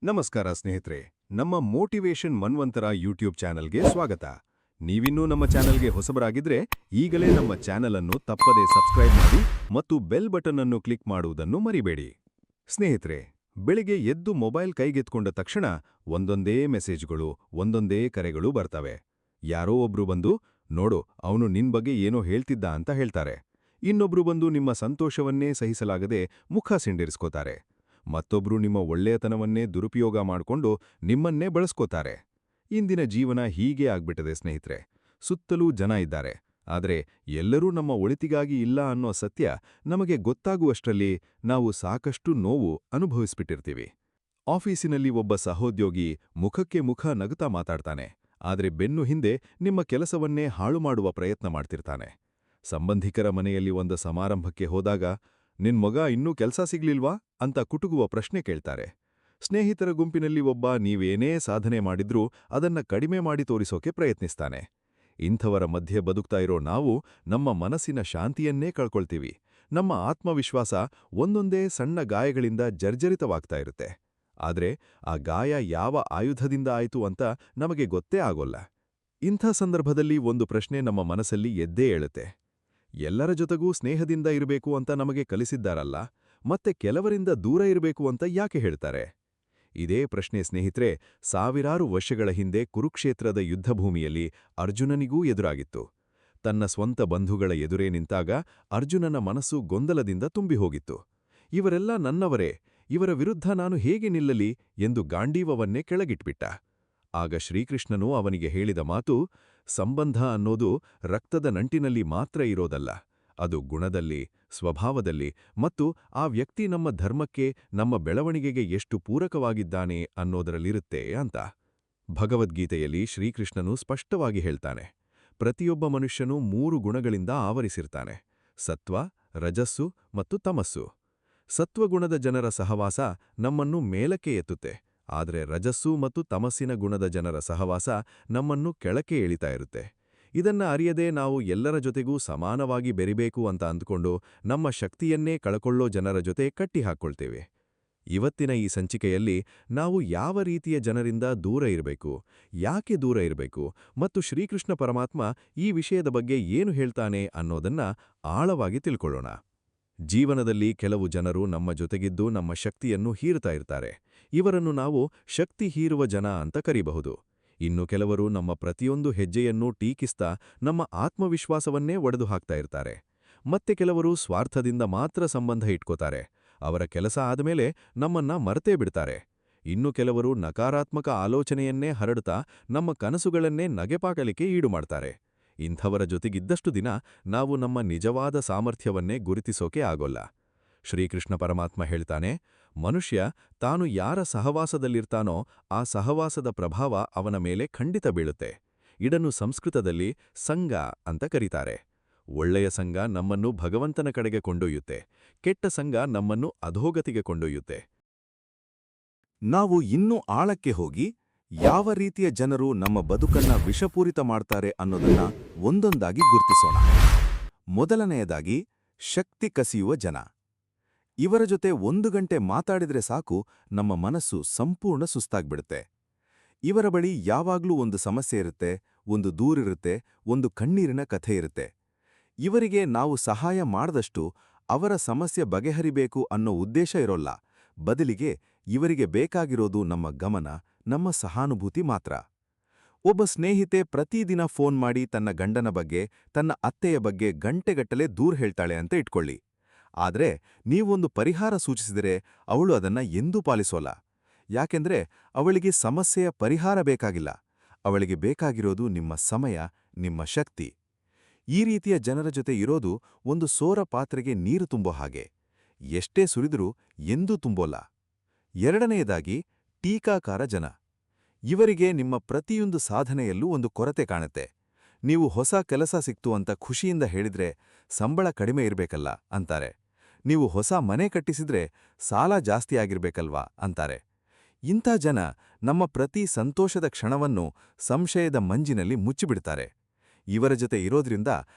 ನಮಸ್ಕಾರ ಸ್ನೇಹಿತರೆ, ನಮ್ಮ ಮೋಟಿವೇಶನ್ ಮನ್ವಂತರ ಯೂಟ್ಯೂಬ್ ಚಾನಲ್ಗೆ ಸ್ವಾಗತ. ನೀವಿನ್ನೂ ನಮ್ಮ ಚಾನಲ್ಗೆ ಹೊಸಬರಾಗಿದ್ರೆ ಈಗಲೇ ನಮ್ಮ ಚಾನಲ್ ಅನ್ನು ತಪ್ಪದೇ ಸಬ್ಸ್ಕ್ರೈಬ್ ಮಾಡಿ ಮತ್ತು ಬೆಲ್ ಬಟನ್ ಅನ್ನು ಕ್ಲಿಕ್ ಮಾಡುವುದನ್ನು ಮರಿಬೇಡಿ. ಸ್ನೇಹಿತರೆ, ಬೆಳಿಗ್ಗೆ ಎದ್ದು ಮೊಬೈಲ್ ಕೈಗೆತ್ಕೊಂಡ ತಕ್ಷಣ ಒಂದೊಂದೇ ಮೆಸೇಜ್ಗಳು, ಒಂದೊಂದೇ ಕರೆಗಳು ಬರ್ತವೆ. ಯಾರೋ ಒಬ್ರು ಬಂದು, ನೋಡು ಅವನು ನಿನ್ ಬಗ್ಗೆ ಏನೋ ಹೇಳ್ತಿದ್ದ ಅಂತ ಹೇಳ್ತಾರೆ. ಇನ್ನೊಬ್ರು ಬಂದು ನಿಮ್ಮ ಸಂತೋಷವನ್ನೇ ಸಹಿಸಲಾಗದೆ ಮುಖ ಸಿಂಡಿರಿಸ್ಕೋತಾರೆ. ಮತ್ತೊಬ್ರು ನಿಮ್ಮ ಒಳ್ಳೆಯತನವನ್ನೇ ದುರುಪಯೋಗ ಮಾಡಿಕೊಂಡು ನಿಮ್ಮನ್ನೇ ಬಳಸ್ಕೋತಾರೆ. ಇಂದಿನ ಜೀವನ ಹೀಗೆ ಆಗ್ಬಿಟ್ಟದೆ ಸ್ನೇಹಿತರೆ. ಸುತ್ತಲೂ ಜನ ಇದ್ದಾರೆ, ಆದರೆ ಎಲ್ಲರೂ ನಮ್ಮ ಒಳಿತಿಗಾಗಿ ಇಲ್ಲ ಅನ್ನೋ ಸತ್ಯ ನಮಗೆ ಗೊತ್ತಾಗುವಷ್ಟರಲ್ಲಿ ನಾವು ಸಾಕಷ್ಟು ನೋವು ಅನುಭವಿಸ್ಬಿಟ್ಟಿರ್ತೀವಿ. ಆಫೀಸಿನಲ್ಲಿ ಒಬ್ಬ ಸಹೋದ್ಯೋಗಿ ಮುಖಕ್ಕೆ ಮುಖ ನಗುತ್ತಾ ಮಾತಾಡ್ತಾನೆ, ಆದರೆ ಬೆನ್ನು ಹಿಂದೆ ನಿಮ್ಮ ಕೆಲಸವನ್ನೇ ಹಾಳು ಮಾಡುವ ಪ್ರಯತ್ನ ಮಾಡ್ತಿರ್ತಾನೆ. ಸಂಬಂಧಿಕರ ಮನೆಯಲ್ಲಿ ಒಂದು ಸಮಾರಂಭಕ್ಕೆ ಹೋದಾಗ ನಿನ್ ಮಗ ಇನ್ನೂ ಕೆಲಸ ಸಿಗ್ಲಿಲ್ವಾ ಅಂತ ಕುಟುಗುವ ಪ್ರಶ್ನೆ ಕೇಳ್ತಾರೆ. ಸ್ನೇಹಿತರ ಗುಂಪಿನಲ್ಲಿ ಒಬ್ಬ ನೀವೇನೇ ಸಾಧನೆ ಮಾಡಿದ್ರೂ ಅದನ್ನ ಕಡಿಮೆ ಮಾಡಿ ತೋರಿಸೋಕೆ ಪ್ರಯತ್ನಿಸ್ತಾನೆ. ಇಂಥವರ ಮಧ್ಯೆ ಬದುಕ್ತಾ ಇರೋ ನಾವು ನಮ್ಮ ಮನಸ್ಸಿನ ಶಾಂತಿಯನ್ನೇ ಕಳ್ಕೊಳ್ತೀವಿ. ನಮ್ಮ ಆತ್ಮವಿಶ್ವಾಸ ಒಂದೊಂದೇ ಸಣ್ಣ ಗಾಯಗಳಿಂದ ಜರ್ಜರಿತವಾಗ್ತಾ ಇರುತ್ತೆ. ಆದ್ರೆ ಆ ಗಾಯ ಯಾವ ಆಯುಧದಿಂದ ಆಯ್ತು ಅಂತ ನಮಗೆ ಗೊತ್ತೇ ಆಗೋಲ್ಲ. ಇಂಥ ಸಂದರ್ಭದಲ್ಲಿ ಒಂದು ಪ್ರಶ್ನೆ ನಮ್ಮ ಮನಸ್ಸಲ್ಲಿ ಎದ್ದೇ ಏಳುತ್ತೆ. ಎಲ್ಲರ ಜೊತೆಗೂ ಸ್ನೇಹದಿಂದ ಇರಬೇಕು ಅಂತ ನಮಗೆ ಕಲಿಸಿದ್ದಾರಲ್ಲ, ಮತ್ತೆ ಕೆಲವರಿಂದ ದೂರ ಇರಬೇಕು ಅಂತ ಯಾಕೆ ಹೇಳ್ತಾರೆ? ಇದೇ ಪ್ರಶ್ನೆ ಸ್ನೇಹಿತರೆ ಸಾವಿರಾರು ವರ್ಷಗಳ ಹಿಂದೆ ಕುರುಕ್ಷೇತ್ರದ ಯುದ್ಧಭೂಮಿಯಲ್ಲಿ ಅರ್ಜುನನಿಗೂ ಎದುರಾಗಿತ್ತು. ತನ್ನ ಸ್ವಂತ ಬಂಧುಗಳ ಎದುರೇ ನಿಂತಾಗ ಅರ್ಜುನನ ಮನಸ್ಸು ಗೊಂದಲದಿಂದ ತುಂಬಿಹೋಗಿತ್ತು. ಇವರೆಲ್ಲ ನನ್ನವರೇ, ಇವರ ವಿರುದ್ಧ ನಾನು ಹೇಗೆ ನಿಲ್ಲಲಿ ಎಂದು ಗಾಂಡೀವವನ್ನೇ ಕೆಳಗಿಟ್ಬಿಟ್ಟ. ಆಗ ಶ್ರೀಕೃಷ್ಣನು ಅವನಿಗೆ ಹೇಳಿದ ಮಾತು, ಸಂಬಂಧ ಅನ್ನೋದು ರಕ್ತದ ನಂಟಿನಲ್ಲಿ ಮಾತ್ರ ಇರೋದಲ್ಲ, ಅದು ಗುಣದಲ್ಲಿ, ಸ್ವಭಾವದಲ್ಲಿ ಮತ್ತು ಆ ವ್ಯಕ್ತಿ ನಮ್ಮ ಧರ್ಮಕ್ಕೆ, ನಮ್ಮ ಬೆಳವಣಿಗೆಗೆ ಎಷ್ಟು ಪೂರಕವಾಗಿದ್ದಾನೆ ಅನ್ನೋದರಲ್ಲಿರುತ್ತೆ ಅಂತ. ಭಗವದ್ಗೀತೆಯಲ್ಲಿ ಶ್ರೀಕೃಷ್ಣನು ಸ್ಪಷ್ಟವಾಗಿ ಹೇಳ್ತಾನೆ, ಪ್ರತಿಯೊಬ್ಬ ಮನುಷ್ಯನೂ 3 ಗುಣಗಳಿಂದ ಆವರಿಸಿರ್ತಾನೆ: ಸತ್ವ, ರಜಸ್ಸು ಮತ್ತು ತಮಸ್ಸು. ಸತ್ವಗುಣದ ಜನರ ಸಹವಾಸ ನಮ್ಮನ್ನು ಮೇಲಕ್ಕೆ ಎತ್ತುತ್ತೆ, ಆದರೆ ರಜಸ್ಸು ಮತ್ತು ತಮಸ್ಸಿನ ಗುಣದ ಜನರ ಸಹವಾಸ ನಮ್ಮನ್ನು ಕೆಳಕ್ಕೆ ಎಳಿತಾ ಇರುತ್ತೆ. ಇದನ್ನ ಅರಿಯದೆ ನಾವು ಎಲ್ಲರ ಜೊತೆಗೂ ಸಮಾನವಾಗಿ ಬೆರಿಬೇಕು ಅಂತ ಅಂದ್ಕೊಂಡು ನಮ್ಮ ಶಕ್ತಿಯನ್ನೇ ಕಳಕೊಳ್ಳೋ ಜನರ ಜೊತೆ ಕಟ್ಟಿಹಾಕ್ಕೊಳ್ತೇವೆ. ಇವತ್ತಿನ ಈ ಸಂಚಿಕೆಯಲ್ಲಿ ನಾವು ಯಾವ ರೀತಿಯ ಜನರಿಂದ ದೂರ ಇರಬೇಕು, ಯಾಕೆ ದೂರ ಇರಬೇಕು ಮತ್ತು ಶ್ರೀಕೃಷ್ಣ ಪರಮಾತ್ಮ ಈ ವಿಷಯದ ಬಗ್ಗೆ ಏನು ಹೇಳ್ತಾನೆ ಅನ್ನೋದನ್ನ ಆಳವಾಗಿ ತಿಳ್ಕೊಳ್ಳೋಣ. ಜೀವನದಲ್ಲಿ ಕೆಲವು ಜನರು ನಮ್ಮ ಜೊತೆಗಿದ್ದು ನಮ್ಮ ಶಕ್ತಿಯನ್ನು ಹೀರುತ್ತಾ ಇರ್ತಾರೆ. ಇವರನ್ನು ನಾವು ಶಕ್ತಿ ಹೀರುವ ಜನ ಅಂತ ಕರೀಬಹುದು. ಇನ್ನು ಕೆಲವರು ನಮ್ಮ ಪ್ರತಿಯೊಂದು ಹೆಜ್ಜೆಯನ್ನೂ ಟೀಕಿಸ್ತಾ ನಮ್ಮ ಆತ್ಮವಿಶ್ವಾಸವನ್ನೇ ಒಡೆದು ಹಾಕ್ತಾ ಇರ್ತಾರೆ. ಮತ್ತೆ ಕೆಲವರು ಸ್ವಾರ್ಥದಿಂದ ಮಾತ್ರ ಸಂಬಂಧ ಇಟ್ಕೋತಾರೆ. ಅವರ ಕೆಲಸ ಆದಮೇಲೆ ನಮ್ಮನ್ನ ಮರೆತೇ ಬಿಡ್ತಾರೆ. ಇನ್ನು ಕೆಲವರು ನಕಾರಾತ್ಮಕ ಆಲೋಚನೆಯನ್ನೇ ಹರಡುತ್ತಾ ನಮ್ಮ ಕನಸುಗಳನ್ನೇ ನಗೆಪಾಕಲಿಕ್ಕೆ ಈಡು ಮಾಡ್ತಾರೆ. ಇಂಥವರ ಜೊತೆಗಿದ್ದಷ್ಟು ದಿನ ನಾವು ನಮ್ಮ ನಿಜವಾದ ಸಾಮರ್ಥ್ಯವನ್ನೇ ಗುರುತಿಸೋಕೆ ಆಗೋಲ್ಲ. ಶ್ರೀಕೃಷ್ಣ ಪರಮಾತ್ಮ ಹೇಳ್ತಾನೆ, ಮನುಷ್ಯ ತಾನು ಯಾರ ಸಹವಾಸದಲ್ಲಿರ್ತಾನೋ ಆ ಸಹವಾಸದ ಪ್ರಭಾವ ಅವನ ಮೇಲೆ ಖಂಡಿತ ಬೀಳುತ್ತೆ. ಇದನ್ನು ಸಂಸ್ಕೃತದಲ್ಲಿ ಸಂಗ ಅಂತ ಕರೀತಾರೆ. ಒಳ್ಳೆಯ ಸಂಗ ನಮ್ಮನ್ನು ಭಗವಂತನ ಕಡೆಗೆ ಕೊಂಡೊಯ್ಯುತ್ತೆ, ಕೆಟ್ಟ ಸಂಗ ನಮ್ಮನ್ನು ಅಧೋಗತಿಗೆ ಕೊಂಡೊಯ್ಯುತ್ತೆ. ನಾವು ಇನ್ನೂ ಆಳಕ್ಕೆ ಹೋಗಿ ಯಾವ ರೀತಿಯ ಜನರು ನಮ್ಮ ಬದುಕನ್ನ ವಿಷಪೂರಿತ ಮಾಡ್ತಾರೆ ಅನ್ನೋದನ್ನ ಒಂದೊಂದಾಗಿ ಗುರ್ತಿಸೋಣ. ಮೊದಲನೆಯದಾಗಿ, ಶಕ್ತಿ ಕಸಿಯುವ ಜನ. ಇವರ ಜೊತೆ 1 ಗಂಟೆ ಮಾತಾಡಿದ್ರೆ ಸಾಕು, ನಮ್ಮ ಮನಸ್ಸು ಸಂಪೂರ್ಣ ಸುಸ್ತಾಗ್ಬಿಡುತ್ತೆ. ಇವರ ಬಳಿ ಯಾವಾಗ್ಲೂ ಒಂದು ಸಮಸ್ಯೆ ಇರುತ್ತೆ, ಒಂದು ದೂರಿರುತ್ತೆ, ಒಂದು ಕಣ್ಣೀರಿನ ಕಥೆ ಇರುತ್ತೆ. ಇವರಿಗೆ ನಾವು ಸಹಾಯ ಮಾಡದಷ್ಟು ಅವರ ಸಮಸ್ಯೆ ಬಗೆಹರಿಬೇಕು ಅನ್ನೋ ಉದ್ದೇಶ ಇರೋಲ್ಲ. ಬದಲಿಗೆ ಇವರಿಗೆ ಬೇಕಾಗಿರೋದು ನಮ್ಮ ಗಮನ, ನಮ್ಮ ಸಹಾನುಭೂತಿ ಮಾತ್ರ. ಒಬ್ಬ ಸ್ನೇಹಿತೆ ಪ್ರತಿದಿನ ಫೋನ್ ಮಾಡಿ ತನ್ನ ಗಂಡನ ಬಗ್ಗೆ, ತನ್ನ ಅತ್ತೆಯ ಬಗ್ಗೆ ಗಂಟೆಗಟ್ಟಲೆ ದೂರ ಹೇಳ್ತಾಳೆ ಅಂತ ಇಟ್ಕೊಳ್ಳಿ. ಆದ್ರೆ ನೀವೊಂದು ಪರಿಹಾರ ಸೂಚಿಸಿದರೆ ಅವಳು ಅದನ್ನ ಎಂದೂ ಪಾಲಿಸೋಲ್ಲ. ಯಾಕೆಂದ್ರೆ ಅವಳಿಗೆ ಸಮಸ್ಯೆಯ ಪರಿಹಾರ ಬೇಕಾಗಿಲ್ಲ, ಅವಳಿಗೆ ಬೇಕಾಗಿರೋದು ನಿಮ್ಮ ಸಮಯ, ನಿಮ್ಮ ಶಕ್ತಿ. ಈ ರೀತಿಯ ಜನರ ಜೊತೆ ಇರೋದು ಒಂದು ಸೋರ ಪಾತ್ರೆಗೆ ನೀರು ತುಂಬೋ ಹಾಗೆ, ಎಷ್ಟೇ ಸುರಿದ್ರೂ ಎಂದೂ ತುಂಬೋಲ್ಲ. ಎರಡನೆಯದಾಗಿ, ಟೀಕಾಕಾರ ಜನ. ಇವರಿಗೆ ನಿಮ್ಮ ಪ್ರತಿಯೊಂದು ಸಾಧನೆಯಲ್ಲೂ ಒಂದು ಕೊರತೆ ಕಾಣುತ್ತೆ. ನೀವು ಹೊಸ ಕೆಲಸ ಸಿಕ್ತು ಅಂತ ಖುಷಿಯಿಂದ ಹೇಳಿದ್ರೆ ಸಂಬಳ ಕಡಿಮೆ ಇರಬೇಕಲ್ಲ ಅಂತಾರೆ. ನೀವು ಹೊಸ ಮನೆ ಕಟ್ಟಿಸಿದ್ರೆ ಸಾಲ ಜಾಸ್ತಿ ಆಗಿರ್ಬೇಕಲ್ವಾ ಅಂತಾರೆ. ಇಂಥ ಜನ ನಮ್ಮ ಪ್ರತಿ ಸಂತೋಷದ ಕ್ಷಣವನ್ನು ಸಂಶಯದ ಮಂಜಿನಲ್ಲಿ ಮುಚ್ಚಿಬಿಡ್ತಾರೆ. ಇವರ ಜೊತೆ ಇರೋದ್ರಿಂದ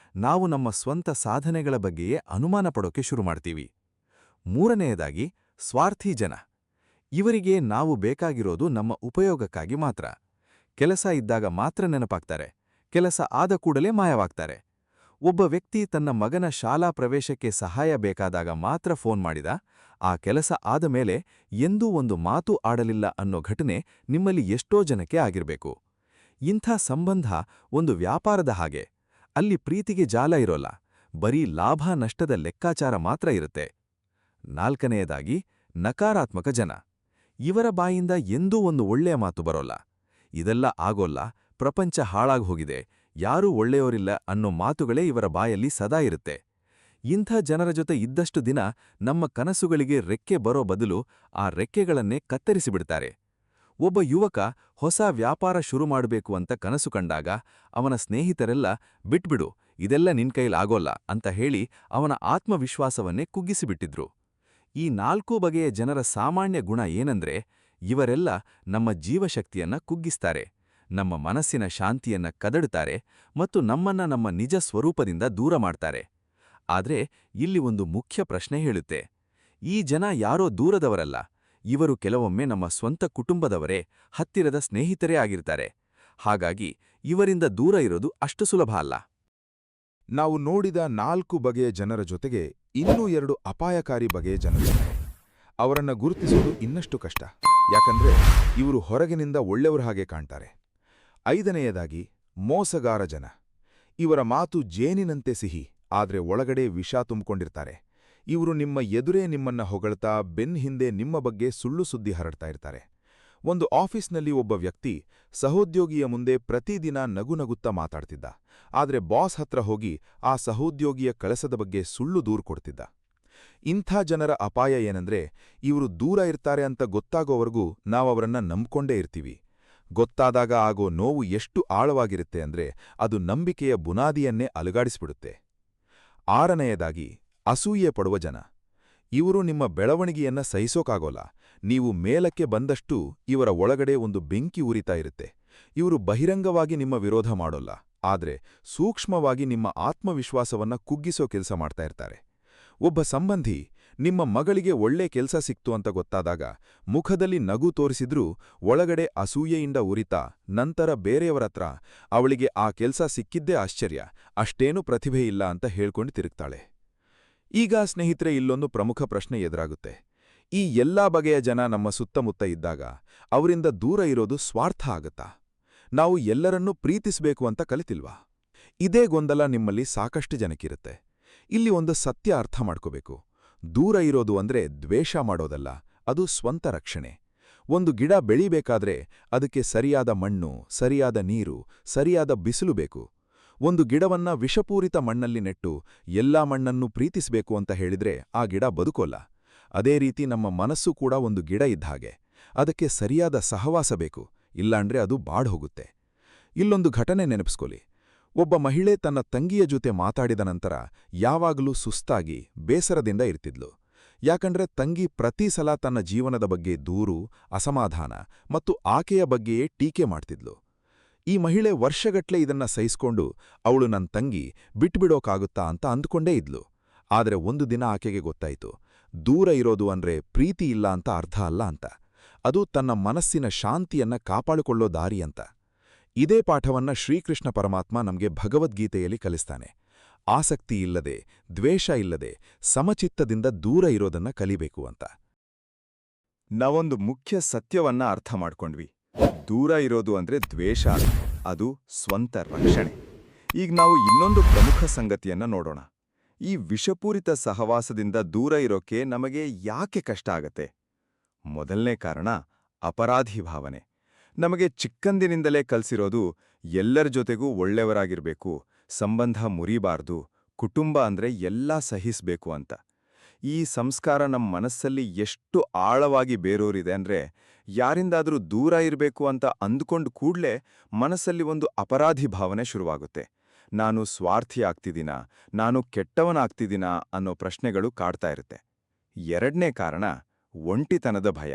ನಾವು ನಮ್ಮ ಸ್ವಂತ ಸಾಧನೆಗಳ ಬಗ್ಗೆಯೇ ಅನುಮಾನ ಪಡೋಕೆ ಶುರು ಮಾಡ್ತೀವಿ. ಮೂರನೆಯದಾಗಿ, ಸ್ವಾರ್ಥಿ ಜನ. ಇವರಿಗೆ ನಾವು ಬೇಕಾಗಿರೋದು ನಮ್ಮ ಉಪಯೋಗಕ್ಕಾಗಿ ಮಾತ್ರ. ಕೆಲಸ ಇದ್ದಾಗ ಮಾತ್ರ ನೆನಪಾಗ್ತಾರೆ, ಕೆಲಸ ಆದ ಕೂಡಲೇ ಮಾಯವಾಗ್ತಾರೆ. ಒಬ್ಬ ವ್ಯಕ್ತಿ ತನ್ನ ಮಗನ ಶಾಲಾ ಪ್ರವೇಶಕ್ಕೆ ಸಹಾಯ ಬೇಕಾದಾಗ ಮಾತ್ರ ಫೋನ್ ಮಾಡಿದ, ಆ ಕೆಲಸ ಆದ ಮೇಲೆ ಎಂದೂ ಒಂದು ಮಾತು ಆಡಲಿಲ್ಲ ಅನ್ನೋ ಘಟನೆ ನಿಮ್ಮಲ್ಲಿ ಎಷ್ಟೋ ಜನಕ್ಕೆ ಆಗಿರ್ಬೇಕು. ಇಂಥ ಸಂಬಂಧ ಒಂದು ವ್ಯಾಪಾರದ ಹಾಗೆ. ಅಲ್ಲಿ ಪ್ರೀತಿಗೆ ಜಾಲ ಇರೋಲ್ಲ, ಬರೀ ಲಾಭ ನಷ್ಟದ ಲೆಕ್ಕಾಚಾರ ಮಾತ್ರ ಇರುತ್ತೆ. 4ನೇಯದಾಗಿ ನಕಾರಾತ್ಮಕ ಜನ. ಇವರ ಬಾಯಿಂದ ಎಂದೂ ಒಂದು ಒಳ್ಳೆಯ ಮಾತು ಬರೋಲ್ಲ. ಇದೆಲ್ಲ ಆಗೋಲ್ಲ, ಪ್ರಪಂಚ ಹಾಳಾಗ್ ಹೋಗಿದೆ, ಯಾರೂ ಒಳ್ಳೆಯವರಿಲ್ಲ ಅನ್ನೋ ಮಾತುಗಳೇ ಇವರ ಬಾಯಲ್ಲಿ ಸದಾ ಇರುತ್ತೆ. ಇಂಥ ಜನರ ಜೊತೆ ಇದ್ದಷ್ಟು ದಿನ ನಮ್ಮ ಕನಸುಗಳಿಗೆ ರೆಕ್ಕೆ ಬರೋ ಬದಲು ಆ ರೆಕ್ಕೆಗಳನ್ನೇ ಕತ್ತರಿಸಿಬಿಡ್ತಾರೆ. ಒಬ್ಬ ಯುವಕ ಹೊಸ ವ್ಯಾಪಾರ ಶುರು ಮಾಡಬೇಕು ಅಂತ ಕನಸು ಕಂಡಾಗ ಅವನ ಸ್ನೇಹಿತರೆಲ್ಲ ಬಿಟ್ಬಿಡು, ಇದೆಲ್ಲ ನಿನ್ಕೈಲಾಗೋಲ್ಲ ಅಂತ ಹೇಳಿ ಅವನ ಆತ್ಮವಿಶ್ವಾಸವನ್ನೇ ಕುಗ್ಗಿಸಿಬಿಟ್ಟಿದ್ರು. ಈ 4 ಬಗೆಯ ಜನರ ಸಾಮಾನ್ಯ ಗುಣ ಏನಂದ್ರೆ, ಇವರೆಲ್ಲ ನಮ್ಮ ಜೀವಶಕ್ತಿಯನ್ನ ಕುಗ್ಗಿಸ್ತಾರೆ, ನಮ್ಮ ಮನಸ್ಸಿನ ಶಾಂತಿಯನ್ನ ಕದಡುತ್ತಾರೆ ಮತ್ತು ನಮ್ಮನ್ನ ನಮ್ಮ ನಿಜ ಸ್ವರೂಪದಿಂದ ದೂರ ಮಾಡ್ತಾರೆ. ಆದ್ರೆ ಇಲ್ಲಿ ಒಂದು ಮುಖ್ಯ ಪ್ರಶ್ನೆ ಹೇಳುತ್ತೆ. ಈ ಜನ ಯಾರೋ ದೂರದವರಲ್ಲ, ಇವರು ಕೆಲವೊಮ್ಮೆ ನಮ್ಮ ಸ್ವಂತ ಕುಟುಂಬದವರೇ, ಹತ್ತಿರದ ಸ್ನೇಹಿತರೇ ಆಗಿರ್ತಾರೆ. ಹಾಗಾಗಿ ಇವರಿಂದ ದೂರ ಇರೋದು ಅಷ್ಟು ಸುಲಭ ಅಲ್ಲ. ನಾವು ನೋಡಿದ 4 ಬಗೆಯ ಜನರ ಜೊತೆಗೆ ಇನ್ನೂ 2 ಅಪಾಯಕಾರಿ ಬಗೆಯ ಜನರಿದ್ದಾರೆ. ಅವರನ್ನ ಗುರುತಿಸೋದು ಇನ್ನಷ್ಟು ಕಷ್ಟ, ಯಾಕಂದ್ರೆ ಇವರು ಹೊರಗಿನಿಂದ ಒಳ್ಳೆಯವರ ಹಾಗೆ ಕಾಣ್ತಾರೆ. 5ನೇಯದಾಗಿ ಮೋಸಗಾರ ಜನ. ಇವರ ಮಾತು ಜೇನಿನಂತೆ ಸಿಹಿ, ಆದ್ರೆ ಒಳಗಡೆ ವಿಷ ತುಂಬಿಕೊಂಡಿರ್ತಾರೆ. ಇವರು ನಿಮ್ಮ ಎದುರೇ ನಿಮ್ಮನ್ನ ಹೊಗಳ್ತಾ ಬೆನ್ ಹಿಂದೆ ನಿಮ್ಮ ಬಗ್ಗೆ ಸುಳ್ಳು ಸುದ್ದಿ ಹರಡ್ತಾ ಇರ್ತಾರೆ. ಒಂದು ಆಫೀಸ್ನಲ್ಲಿ ಒಬ್ಬ ವ್ಯಕ್ತಿ ಸಹೋದ್ಯೋಗಿಯ ಮುಂದೆ ಪ್ರತಿದಿನ ನಗುನಗುತ್ತಾ ಮಾತಾಡ್ತಿದ್ದ, ಆದ್ರೆ ಬಾಸ್ ಹತ್ರ ಹೋಗಿ ಆ ಸಹೋದ್ಯೋಗಿಯ ಕೆಲಸದ ಬಗ್ಗೆ ಸುಳ್ಳು ದೂರು ಕೊಡ್ತಿದ್ದ. ಇಂಥ ಜನರ ಅಪಾಯ ಏನಂದ್ರೆ, ಇವರು ದೂರ ಇರ್ತಾರೆ ಅಂತ ಗೊತ್ತಾಗೋವರೆಗೂ ನಾವವರನ್ನ ನಂಬ್ಕೊಂಡೇ ಇರ್ತೀವಿ. ಗೊತ್ತಾದಾಗ ಆಗೋ ನೋವು ಎಷ್ಟು ಆಳವಾಗಿರುತ್ತೆ ಅಂದ್ರೆ ಅದು ನಂಬಿಕೆಯ ಬುನಾದಿಯನ್ನೇ ಅಲುಗಾಡಿಸ್ಬಿಡುತ್ತೆ. 6ನೇಯದಾಗಿ ಅಸೂಯೆ ಪಡುವ ಜನ. ಇವರು ನಿಮ್ಮ ಬೆಳವಣಿಗೆಯನ್ನ ಸಹಿಸೋಕಾಗೋಲ್ಲ. ನೀವು ಮೇಲಕ್ಕೆ ಬಂದಷ್ಟೂ ಇವರ ಒಳಗಡೆ ಒಂದು ಬೆಂಕಿ ಉರಿತಾ ಇರುತ್ತೆ. ಇವರು ಬಹಿರಂಗವಾಗಿ ನಿಮ್ಮ ವಿರೋಧ ಮಾಡೋಲ್ಲ, ಆದ್ರೆ ಸೂಕ್ಷ್ಮವಾಗಿ ನಿಮ್ಮ ಆತ್ಮವಿಶ್ವಾಸವನ್ನ ಕುಗ್ಗಿಸೋ ಕೆಲಸ ಮಾಡ್ತಾ ಇರ್ತಾರೆ. ಒಬ್ಬ ಸಂಬಂಧಿ ನಿಮ್ಮ ಮಗಳಿಗೆ ಒಳ್ಳೆ ಕೆಲ್ಸ ಸಿಕ್ತು ಅಂತ ಗೊತ್ತಾದಾಗ ಮುಖದಲ್ಲಿ ನಗು ತೋರಿಸಿದ್ರೂ ಒಳಗಡೆ ಅಸೂಯೆಯಿಂದ ಉರಿತಾ ನಂತರ ಬೇರೆಯವರತ್ರ ಅವಳಿಗೆ ಆ ಕೆಲ್ಸ ಸಿಕ್ಕಿದ್ದೇ ಆಶ್ಚರ್ಯ, ಅಷ್ಟೇನೂ ಪ್ರತಿಭೆ ಇಲ್ಲ ಅಂತ ಹೇಳ್ಕೊಂಡು ತಿರುಗ್ತಾಳೆ. ಈಗ ಸ್ನೇಹಿತರೆ, ಇಲ್ಲೊಂದು ಪ್ರಮುಖ ಪ್ರಶ್ನೆ ಎದುರಾಗುತ್ತೆ. ಈ ಎಲ್ಲಾ ಬಗೆಯ ಜನ ನಮ್ಮ ಸುತ್ತಮುತ್ತ ಇದ್ದಾಗ ಅವರಿಂದ ದೂರ ಇರೋದು ಸ್ವಾರ್ಥ ಆಗತ್ತಾ? ನಾವು ಎಲ್ಲರನ್ನೂ ಪ್ರೀತಿಸಬೇಕು ಅಂತ ಕಲಿತಿಲ್ವಾ? ಇದೇ ಗೊಂದಲ ನಿಮ್ಮಲ್ಲಿ ಸಾಕಷ್ಟು ಜನಕ್ಕಿರುತ್ತೆ. ಇಲ್ಲಿ ಒಂದು ಸತ್ಯ ಅರ್ಥ ಮಾಡ್ಕೋಬೇಕು. ದೂರ ಇರೋದು ಅಂದ್ರೆ ದ್ವೇಷ ಮಾಡೋದಲ್ಲ, ಅದು ಸ್ವಂತ ರಕ್ಷಣೆ. ಒಂದು ಗಿಡ ಬೆಳೀಬೇಕಾದ್ರೆ ಅದಕ್ಕೆ ಸರಿಯಾದ ಮಣ್ಣು, ಸರಿಯಾದ ನೀರು, ಸರಿಯಾದ ಬಿಸಿಲು ಬೇಕು. ಒಂದು ಗಿಡವನ್ನ ವಿಷಪೂರಿತ ಮಣ್ಣಲ್ಲಿ ನೆಟ್ಟು ಎಲ್ಲಾ ಮಣ್ಣನ್ನು ಪ್ರೀತಿಸಬೇಕು ಅಂತ ಹೇಳಿದ್ರೆ ಆ ಗಿಡ ಬದುಕೋಲ್ಲ. ಅದೇ ರೀತಿ ನಮ್ಮ ಮನಸ್ಸು ಕೂಡ ಒಂದು ಗಿಡ ಇದ್ಹಾಗೆ, ಅದಕ್ಕೆ ಸರಿಯಾದ ಸಹವಾಸ ಬೇಕು, ಇಲ್ಲಾಂದ್ರೆ ಅದು ಬಾಡ್ಹೋಗುತ್ತೆ. ಇಲ್ಲೊಂದು ಘಟನೆ ನೆನಪಿಸ್ಕೊಲಿ. ಒಬ್ಬ ಮಹಿಳೆ ತನ್ನ ತಂಗಿಯ ಜೊತೆ ಮಾತಾಡಿದ ನಂತರ ಯಾವಾಗಲೂ ಸುಸ್ತಾಗಿ ಬೇಸರದಿಂದ ಇರ್ತಿದ್ಲು. ಯಾಕಂದ್ರೆ ತಂಗಿ ಪ್ರತಿ ಸಲ ತನ್ನ ಜೀವನದ ಬಗ್ಗೆ ದೂರು, ಅಸಮಾಧಾನ ಮತ್ತು ಆಕೆಯ ಬಗ್ಗೆಯೇ ಟೀಕೆ ಮಾಡ್ತಿದ್ಲು. ಈ ಮಹಿಳೆ ವರ್ಷಗಟ್ಲೆ ಇದನ್ನ ಸಹಿಸ್ಕೊಂಡು ಅವಳು ನನ್ ತಂಗಿ ಬಿಟ್ಬಿಡೋಕಾಗುತ್ತಾ ಅಂತ ಅಂದ್ಕೊಂಡೇ ಇದ್ಲು. ಆದ್ರೆ ಒಂದು ದಿನ ಆಕೆಗೆ ಗೊತ್ತಾಯ್ತು, ದೂರ ಇರೋದು ಅಂದ್ರೆ ಪ್ರೀತಿ ಇಲ್ಲ ಅಂತ ಅರ್ಥ ಅಲ್ಲ ಅಂತ, ಅದು ತನ್ನ ಮನಸ್ಸಿನ ಶಾಂತಿಯನ್ನ ಕಾಪಾಡಿಕೊಳ್ಳೋ ದಾರಿ ಅಂತ. ಇದೇ ಪಾಠವನ್ನ ಶ್ರೀಕೃಷ್ಣ ಪರಮಾತ್ಮ ನಮ್ಗೆ ಭಗವದ್ಗೀತೆಯಲ್ಲಿ ಕಲಿಸ್ತಾನೆ. ಆಸಕ್ತಿ ಇಲ್ಲದೆ, ದ್ವೇಷ ಇಲ್ಲದೆ, ಸಮಚಿತ್ತದಿಂದ ದೂರ ಇರೋದನ್ನ ಕಲಿಬೇಕು ಅಂತ. ನಾವೊಂದು ಮುಖ್ಯ ಸತ್ಯವನ್ನ ಅರ್ಥ ಮಾಡ್ಕೊಂಡ್ವಿ. ದೂರ ಇರೋದು ಅಂದ್ರೆ ದ್ವೇಷ ಅಲ್ಲ, ಅದು ಸ್ವಂತ ರಕ್ಷಣೆ. ಈಗ ನಾವು ಇನ್ನೊಂದು ಪ್ರಮುಖ ಸಂಗತಿಯನ್ನ ನೋಡೋಣ. ಈ ವಿಷಪೂರಿತ ಸಹವಾಸದಿಂದ ದೂರ ಇರೋಕೆ ನಮಗೆ ಯಾಕೆ ಕಷ್ಟ ಆಗತ್ತೆ? ಮೊದಲನೇ ಕಾರಣ ಅಪರಾಧಿ ಭಾವನೆ. ನಮಗೆ ಚಿಕ್ಕಂದಿನಿಂದಲೇ ಕಲ್ಸಿರೋದು ಎಲ್ಲರ ಜೊತೆಗೂ ಒಳ್ಳೆಯವರಾಗಿರ್ಬೇಕು, ಸಂಬಂಧ ಮುರಿಬಾರ್ದು, ಕುಟುಂಬ ಅಂದ್ರೆ ಎಲ್ಲಾ ಸಹಿಸ್ಬೇಕು ಅಂತ. ಈ ಸಂಸ್ಕಾರ ನಮ್ಮ ಮನಸ್ಸಲ್ಲಿ ಎಷ್ಟು ಆಳವಾಗಿ ಬೇರೂರಿದೆ ಅಂದ್ರೆ, ಯಾರಿಂದಾದ್ರೂ ದೂರ ಇರಬೇಕು ಅಂತ ಅಂದುಕೊಂಡು ಕೂಡ್ಲೇ ಮನಸ್ಸಲ್ಲಿ ಒಂದು ಅಪರಾಧಿ ಭಾವನೆ ಶುರುವಾಗುತ್ತೆ. ನಾನು ಸ್ವಾರ್ಥಿ ಆಗ್ತಿದ್ದೀನಾ, ನಾನು ಕೆಟ್ಟವನಾಗ್ತಿದ್ದೀನಾ ಅನ್ನೋ ಪ್ರಶ್ನೆಗಳು ಕಾಡ್ತಾ ಇರುತ್ತೆ. 2ನೇ ಕಾರಣ ಒಂಟಿತನದ ಭಯ.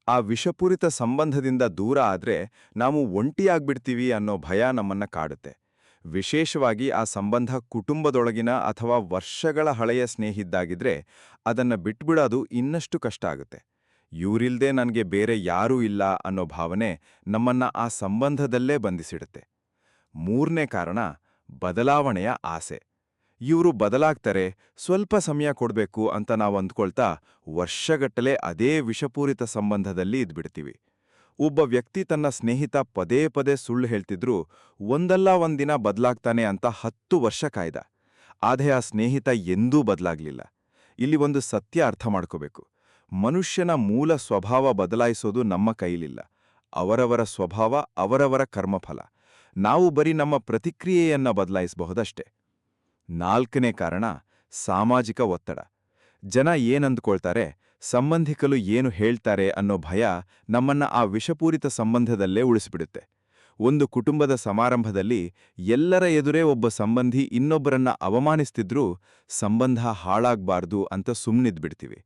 ಆ ವಿಷಪೂರಿತ ಸಂಬಂಧದಿಂದ ದೂರ ಆದ್ರೆ ನಾವು ಒಂಟಿಯಾಗ್ಬಿಡ್ತೀವಿ ಅನ್ನೋ ಭಯ ನಮ್ಮನ್ನ ಕಾಡುತ್ತೆ. ವಿಶೇಷವಾಗಿ ಆ ಸಂಬಂಧ ಕುಟುಂಬದೊಳಗಿನ ಅಥವಾ ವರ್ಷಗಳ ಹಳೆಯ ಸ್ನೇಹಿದ್ದಾಗಿದ್ರೆ ಅದನ್ನ ಬಿಟ್ಬಿಡೋದು ಇನ್ನಷ್ಟು ಕಷ್ಟ ಆಗುತ್ತೆ. ಇವರಿಲ್ದೇ ನನಗೆ ಬೇರೆ ಯಾರೂ ಇಲ್ಲ ಅನ್ನೋ ಭಾವನೆ ನಮ್ಮನ್ನ ಆ ಸಂಬಂಧದಲ್ಲೇ ಬಂಧಿಸಿಡುತ್ತೆ. ಮೂರನೇ ಕಾರಣ ಬದಲಾವಣೆಯ ಆಸೆ. ಇವರು ಬದಲಾಗ್ತಾರೆ, ಸ್ವಲ್ಪ ಸಮಯ ಕೊಡ್ಬೇಕು ಅಂತ ನಾವು ಅಂದ್ಕೊಳ್ತಾ ವರ್ಷಗಟ್ಟಲೆ ಅದೇ ವಿಷಪೂರಿತ ಸಂಬಂಧದಲ್ಲಿ ಇದ್ಬಿಡ್ತೀವಿ. ಒಬ್ಬ ವ್ಯಕ್ತಿ ತನ್ನ ಸ್ನೇಹಿತ ಪದೇ ಪದೇ ಸುಳ್ಳು ಹೇಳ್ತಿದ್ರೂ ಒಂದಲ್ಲ ಒಂದಿನ ಬದಲಾಗ್ತಾನೆ ಅಂತ 10 ವರ್ಷ ಕಾಯ್ದ. ಆದ್ರೆ ಆ ಸ್ನೇಹಿತ ಎಂದೂ ಬದಲಾಗ್ಲಿಲ್ಲ. ಇಲ್ಲಿ ಒಂದು ಸತ್ಯ ಅರ್ಥ ಮಾಡ್ಕೋಬೇಕು. ಮನುಷ್ಯನ ಮೂಲ ಸ್ವಭಾವ ಬದಲಾಯಿಸೋದು ನಮ್ಮ ಕೈಲಿಲ್ಲ. ಅವರವರ ಸ್ವಭಾವ ಅವರವರ ಕರ್ಮಫಲ. ನಾವು ಬರೀ ನಮ್ಮ ಪ್ರತಿಕ್ರಿಯೆಯನ್ನ ಬದಲಾಯಿಸಬಹುದಷ್ಟೇ. 4ನೇ ಕಾರಣ ಸಾಮಾಜಿಕ ಒತ್ತಡ. ಜನ ಏನಂದ್ಕೊಳ್ತಾರೆ, ಸಂಬಂಧಿಕರು ಏನು ಹೇಳ್ತಾರೆ ಅನ್ನೋ ಭಯ ನಮ್ಮನ್ನ ಆ ವಿಷಪೂರಿತ ಸಂಬಂಧದಲ್ಲೇ ಉಳಿಸಿಬಿಡುತ್ತೆ. ಒಂದು ಕುಟುಂಬದ ಸಮಾರಂಭದಲ್ಲಿ ಎಲ್ಲರ ಎದುರೇ ಒಬ್ಬ ಸಂಬಂಧಿ ಇನ್ನೊಬ್ಬರನ್ನ ಅವಮಾನಿಸ್ತಿದ್ರೂ ಸಂಬಂಧ ಹಾಳಾಗ್ಬಾರ್ದು ಅಂತ ಸುಮ್ನಿದ್ಬಿಡ್ತೀವಿ.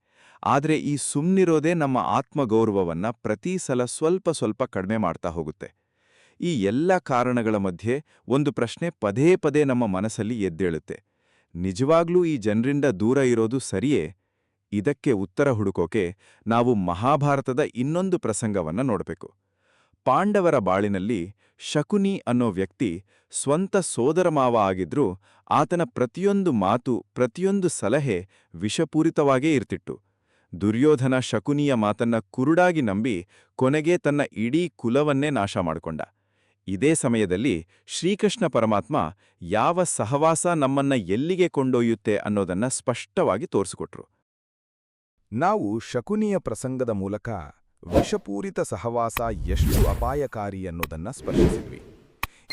ಆದ್ರೆ ಈ ಸುಮ್ನಿರೋದೇ ನಮ್ಮ ಆತ್ಮಗೌರವವನ್ನ ಪ್ರತಿ ಸಲ ಸ್ವಲ್ಪ ಸ್ವಲ್ಪ ಕಡಿಮೆ ಮಾಡ್ತಾ ಹೋಗುತ್ತೆ. ಈ ಎಲ್ಲ ಕಾರಣಗಳ ಮಧ್ಯೆ ಒಂದು ಪ್ರಶ್ನೆ ಪದೇ ಪದೇ ನಮ್ಮ ಮನಸ್ಸಲ್ಲಿ ಎದ್ದೇಳುತ್ತೆ. ನಿಜವಾಗ್ಲೂ ಈ ಜನರಿಂದ ದೂರ ಇರೋದು ಸರಿಯೇ? ಇದಕ್ಕೆ ಉತ್ತರ ಹುಡುಕೋಕೆ ನಾವು ಮಹಾಭಾರತದ ಇನ್ನೊಂದು ಪ್ರಸಂಗವನ್ನ ನೋಡಬೇಕು. ಪಾಂಡವರ ಬಾಳಿನಲ್ಲಿ ಶಕುನಿ ಅನ್ನೋ ವ್ಯಕ್ತಿ ಸ್ವಂತ ಸೋದರಮಾವ ಆಗಿದ್ರೂ ಆತನ ಪ್ರತಿಯೊಂದು ಮಾತು, ಪ್ರತಿಯೊಂದು ಸಲಹೆ ವಿಷಪೂರಿತವಾಗೇ ಇರ್ತಿತ್ತು. ದುರ್ಯೋಧನ ಶಕುನಿಯ ಮಾತನ್ನ ಕುರುಡಾಗಿ ನಂಬಿ ಕೊನೆಗೆ ತನ್ನ ಇಡೀ ಕುಲವನ್ನೇ ನಾಶ ಮಾಡಿಕೊಂಡ. ಇದೇ ಸಮಯದಲ್ಲಿ ಶ್ರೀಕೃಷ್ಣ ಪರಮಾತ್ಮ ಯಾವ ಸಹವಾಸ ನಮ್ಮನ್ನ ಎಲ್ಲಿಗೆ ಕೊಂಡೊಯ್ಯುತ್ತೆ ಅನ್ನೋದನ್ನ ಸ್ಪಷ್ಟವಾಗಿ ತೋರಿಸಿಕೊಟ್ರು. ನಾವು ಶಕುನಿಯ ಪ್ರಸಂಗದ ಮೂಲಕ ವಿಷಪೂರಿತ ಸಹವಾಸ ಎಷ್ಟು ಅಪಾಯಕಾರಿ ಅನ್ನೋದನ್ನ ಸ್ಪರ್ಶಿಸಿದ್ವಿ.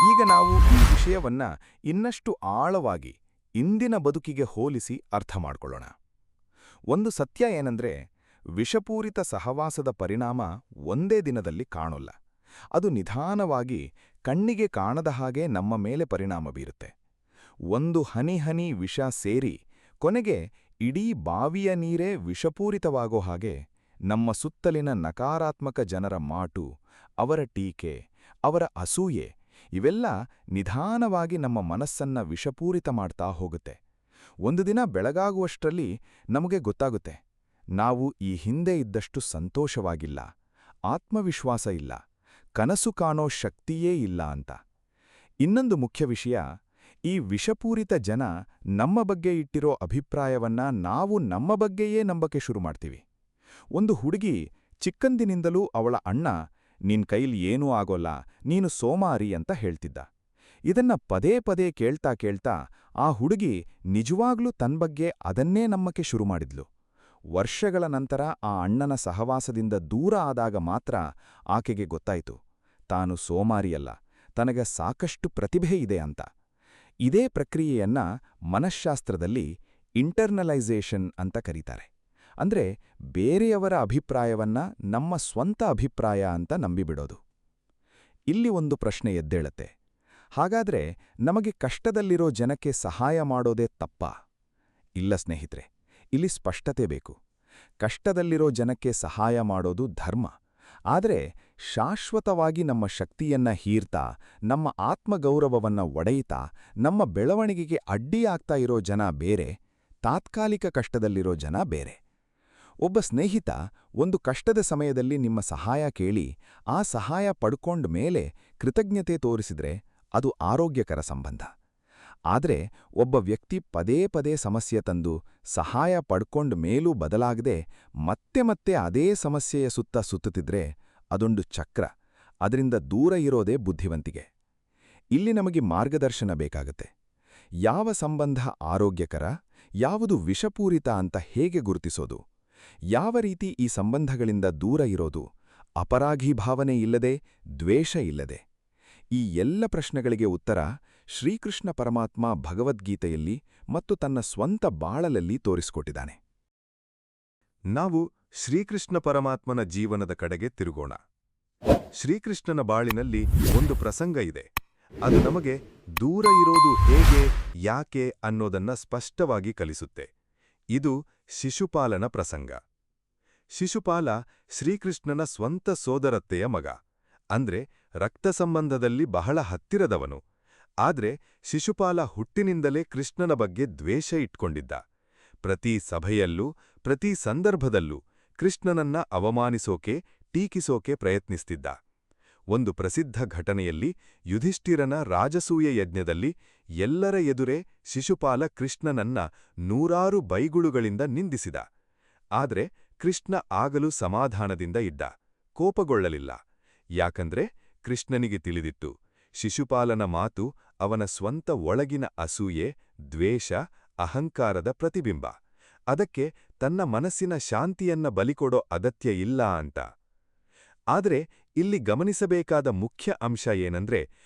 ಈಗ ನಾವು ಈ ವಿಷಯವನ್ನ ಇನ್ನಷ್ಟು ಆಳವಾಗಿ ಇಂದಿನ ಬದುಕಿಗೆ ಹೋಲಿಸಿ ಅರ್ಥ ಮಾಡ್ಕೊಳ್ಳೋಣ. ಒಂದು ಸತ್ಯ ಏನಂದ್ರೆ, ವಿಷಪೂರಿತ ಸಹವಾಸದ ಪರಿಣಾಮ ಒಂದೇ ದಿನದಲ್ಲಿ ಕಾಣೋಲ್ಲ. ಅದು ನಿಧಾನವಾಗಿ ಕಣ್ಣಿಗೆ ಕಾಣದ ಹಾಗೆ ನಮ್ಮ ಮೇಲೆ ಪರಿಣಾಮ ಬೀರುತ್ತೆ. ಒಂದು ಹನಿ ಹನಿ ವಿಷ ಸೇರಿ ಕೊನೆಗೆ ಇಡೀ ಬಾವಿಯ ನೀರೇ ವಿಷಪೂರಿತವಾಗೋ ಹಾಗೆ ನಮ್ಮ ಸುತ್ತಲಿನ ನಕಾರಾತ್ಮಕ ಜನರ ಮಾಟು, ಅವರ ಟೀಕೆ, ಅವರ ಅಸೂಯೆ ಇವೆಲ್ಲ ನಿಧಾನವಾಗಿ ನಮ್ಮ ಮನಸ್ಸನ್ನ ವಿಷಪೂರಿತ ಮಾಡ್ತಾ ಹೋಗುತ್ತೆ. ಒಂದು ದಿನ ಬೆಳಗಾಗುವಷ್ಟರಲ್ಲಿ ನಮಗೆ ಗೊತ್ತಾಗುತ್ತೆ, ನಾವು ಈ ಹಿಂದೆ ಇದ್ದಷ್ಟು ಸಂತೋಷವಾಗಿಲ್ಲ, ಆತ್ಮವಿಶ್ವಾಸ ಇಲ್ಲ, ಕನಸು ಕಾಣೋ ಶಕ್ತಿಯೇ ಇಲ್ಲ ಅಂತ. ಇನ್ನೊಂದು ಮುಖ್ಯ ವಿಷಯ, ಈ ವಿಷಪೂರಿತ ಜನ ನಮ್ಮ ಬಗ್ಗೆ ಇಟ್ಟಿರೋ ಅಭಿಪ್ರಾಯವನ್ನ ನಾವು ನಮ್ಮ ಬಗ್ಗೆಯೇ ನಂಬಕ್ಕೆ ಶುರು ಮಾಡ್ತೀವಿ. ಒಂದು ಹುಡುಗಿ ಚಿಕ್ಕಂದಿನಿಂದಲೂ ಅವಳ ಅಣ್ಣ ನಿನ್ ಕೈಲಿ ಏನೂ ಆಗೋಲ್ಲ, ನೀನು ಸೋಮಾರಿ ಅಂತ ಹೇಳ್ತಿದ್ದ. ಇದನ್ನ ಪದೇ ಪದೇ ಕೇಳ್ತಾ ಕೇಳ್ತಾ ಆ ಹುಡುಗಿ ನಿಜವಾಗ್ಲೂ ತನ್ಬಗ್ಗೆ ಅದನ್ನೇ ನಂಬಕ್ಕೆ ಶುರು ಮಾಡಿದ್ಲು. ವರ್ಷಗಳ ನಂತರ ಆ ಅಣ್ಣನ ಸಹವಾಸದಿಂದ ದೂರ ಆದಾಗ ಮಾತ್ರ ಆಕೆಗೆ ಗೊತ್ತಾಯಿತು, ತಾನು ಸೋಮಾರಿಯಲ್ಲ, ತನಗೆ ಸಾಕಷ್ಟು ಪ್ರತಿಭೆ ಇದೆ ಅಂತ. ಇದೇ ಪ್ರಕ್ರಿಯೆಯನ್ನ ಮನಃಶಾಸ್ತ್ರದಲ್ಲಿ ಇಂಟರ್ನಲೈಸೇಷನ್ ಅಂತ ಕರೀತಾರೆ. ಅಂದ್ರೆ ಬೇರೆಯವರ ಅಭಿಪ್ರಾಯವನ್ನ ನಮ್ಮ ಸ್ವಂತ ಅಭಿಪ್ರಾಯ ಅಂತ ನಂಬಿಬಿಡೋದು. ಇಲ್ಲಿ ಒಂದು ಪ್ರಶ್ನೆ ಎದ್ದೇಳತ್ತೆ, ಹಾಗಾದ್ರೆ ನಮಗೆ ಕಷ್ಟದಲ್ಲಿರೋ ಜನಕ್ಕೆ ಸಹಾಯ ಮಾಡೋದೇ ತಪ್ಪಾ? ಇಲ್ಲ ಸ್ನೇಹಿತರೆ, ಇಲ್ಲಿ ಸ್ಪಷ್ಟತೆ ಬೇಕು. ಕಷ್ಟದಲ್ಲಿರೋ ಜನಕ್ಕೆ ಸಹಾಯ ಮಾಡೋದು ಧರ್ಮ. ಆದರೆ ಶಾಶ್ವತವಾಗಿ ನಮ್ಮ ಶಕ್ತಿಯನ್ನ ಹೀರ್ತಾ, ನಮ್ಮ ಆತ್ಮಗೌರವವನ್ನ ಒಡೆಯುತ್ತಾ, ನಮ್ಮ ಬೆಳವಣಿಗೆಗೆ ಅಡ್ಡಿಯಾಗ್ತಾ ಇರೋ ಜನ ಬೇರೆ, ತಾತ್ಕಾಲಿಕ ಕಷ್ಟದಲ್ಲಿರೋ ಜನ ಬೇರೆ. ಒಬ್ಬ ಸ್ನೇಹಿತ ಒಂದು ಕಷ್ಟದ ಸಮಯದಲ್ಲಿ ನಿಮ್ಮ ಸಹಾಯ ಕೇಳಿ ಆ ಸಹಾಯ ಪಡ್ಕೊಂಡ ಮೇಲೆ ಕೃತಜ್ಞತೆ ತೋರಿಸಿದ್ರೆ ಅದು ಆರೋಗ್ಯಕರ ಸಂಬಂಧ. ಆದ್ರೆ ಒಬ್ಬ ವ್ಯಕ್ತಿ ಪದೇ ಪದೇ ಸಮಸ್ಯೆ ತಂದು ಸಹಾಯ ಪಡ್ಕೊಂಡ ಮೇಲೂ ಬದಲಾಗದೆ ಮತ್ತೆ ಮತ್ತೆ ಅದೇ ಸಮಸ್ಯೆಯ ಸುತ್ತ ಸುತ್ತುತ್ತಿದ್ರೆ ಅದೊಂದು ಚಕ್ರ. ಅದರಿಂದ ದೂರ ಇರೋದೇ ಬುದ್ಧಿವಂತಿಕೆ. ಇಲ್ಲಿ ನಮಗೆ ಮಾರ್ಗದರ್ಶನ ಬೇಕಾಗತ್ತೆ. ಯಾವ ಸಂಬಂಧ ಆರೋಗ್ಯಕರ, ಯಾವುದು ವಿಷಪೂರಿತ ಅಂತ ಹೇಗೆ ಗುರುತಿಸೋದು? ಯಾವ ರೀತಿ ಈ ಸಂಬಂಧಗಳಿಂದ ದೂರ ಇರೋದು? ಅಪರಾಧಿ ಭಾವನೆ ಇಲ್ಲದೆ, ದ್ವೇಷ ಇಲ್ಲದೆ. ಈ ಎಲ್ಲ ಪ್ರಶ್ನೆಗಳಿಗೆ ಉತ್ತರ ಶ್ರೀಕೃಷ್ಣ ಪರಮಾತ್ಮ ಭಗವದ್ಗೀತೆಯಲ್ಲಿ ಮತ್ತು ತನ್ನ ಸ್ವಂತ ಬಾಳಲಲ್ಲಿ ತೋರಿಸಿಕೊಟ್ಟಿದ್ದಾನೆ. ನಾವು ಶ್ರೀಕೃಷ್ಣ ಪರಮಾತ್ಮನ ಜೀವನದ ಕಡೆಗೆ ತಿರುಗೋಣ. ಶ್ರೀಕೃಷ್ಣನ ಬಾಳಿನಲ್ಲಿ ಒಂದು ಪ್ರಸಂಗ ಇದೆ. ಅದು ನಮಗೆ ದೂರ ಇರೋದು ಹೇಗೆ, ಯಾಕೆ ಅನ್ನೋದನ್ನ ಸ್ಪಷ್ಟವಾಗಿ ಕಲಿಸುತ್ತೆ. ಇದು ಶಿಶುಪಾಲನ ಪ್ರಸಂಗ. ಶಿಶುಪಾಲ ಶ್ರೀಕೃಷ್ಣನ ಸ್ವಂತ ಸೋದರತ್ತೆಯ ಮಗ. ಅಂದ್ರೆ ರಕ್ತ ಸಂಬಂಧದಲ್ಲಿ ಬಹಳ ಹತ್ತಿರದವನು. ಆದ್ರೆ ಶಿಶುಪಾಲ ಹುಟ್ಟಿನಿಂದಲೇ ಕೃಷ್ಣನ ಬಗ್ಗೆ ದ್ವೇಷ ಇಟ್ಕೊಂಡಿದ್ದ. ಪ್ರತಿ ಸಭೆಯಲ್ಲೂ, ಪ್ರತಿ ಸಂದರ್ಭದಲ್ಲೂ ಕೃಷ್ಣನನ್ನ ಅವಮಾನಿಸೋಕೆ ಟೀಕಿಸೋಕೆ ಪ್ರಯತ್ನಿಸ್ತಿದ್ದ. ಒಂದು ಪ್ರಸಿದ್ಧ ಘಟನೆಯಲ್ಲಿ ಯುಧಿಷ್ಠಿರನ ರಾಜಸೂಯ ಯಜ್ಞದಲ್ಲಿ ಎಲ್ಲರ ಎದುರೇ ಶಿಶುಪಾಲ ಕೃಷ್ಣನನ್ನ ನೂರಾರು ಬೈಗುಳುಗಳಿಂದ ನಿಂದಿಸಿದ. ಆದ್ರೆ ಕೃಷ್ಣ ಆಗಲೂ ಸಮಾಧಾನದಿಂದ ಇದ್ದ, ಕೋಪಗೊಳ್ಳಲಿಲ್ಲ. ಯಾಕಂದ್ರೆ ಕೃಷ್ಣನಿಗೆ ತಿಳಿದಿತ್ತು, ಶಿಶುಪಾಲನ ಮಾತು ಅವನ ಸ್ವಂತ ಒಳಗಿನ ಅಸೂಯೆ, ದ್ವೇಷ, ಅಹಂಕಾರದ ಪ್ರತಿಬಿಂಬ. ಅದಕ್ಕೆ ತನ್ನ ಮನಸ್ಸಿನ ಶಾಂತಿಯನ್ನ ಬಲಿಕೊಡೋ ಅಗತ್ಯ ಇಲ್ಲ ಅಂತ. ಆದ್ರೆ ಇಲ್ಲಿ ಗಮನಿಸಬೇಕಾದ ಮುಖ್ಯ ಅಂಶ ಏನಂದ್ರೆ,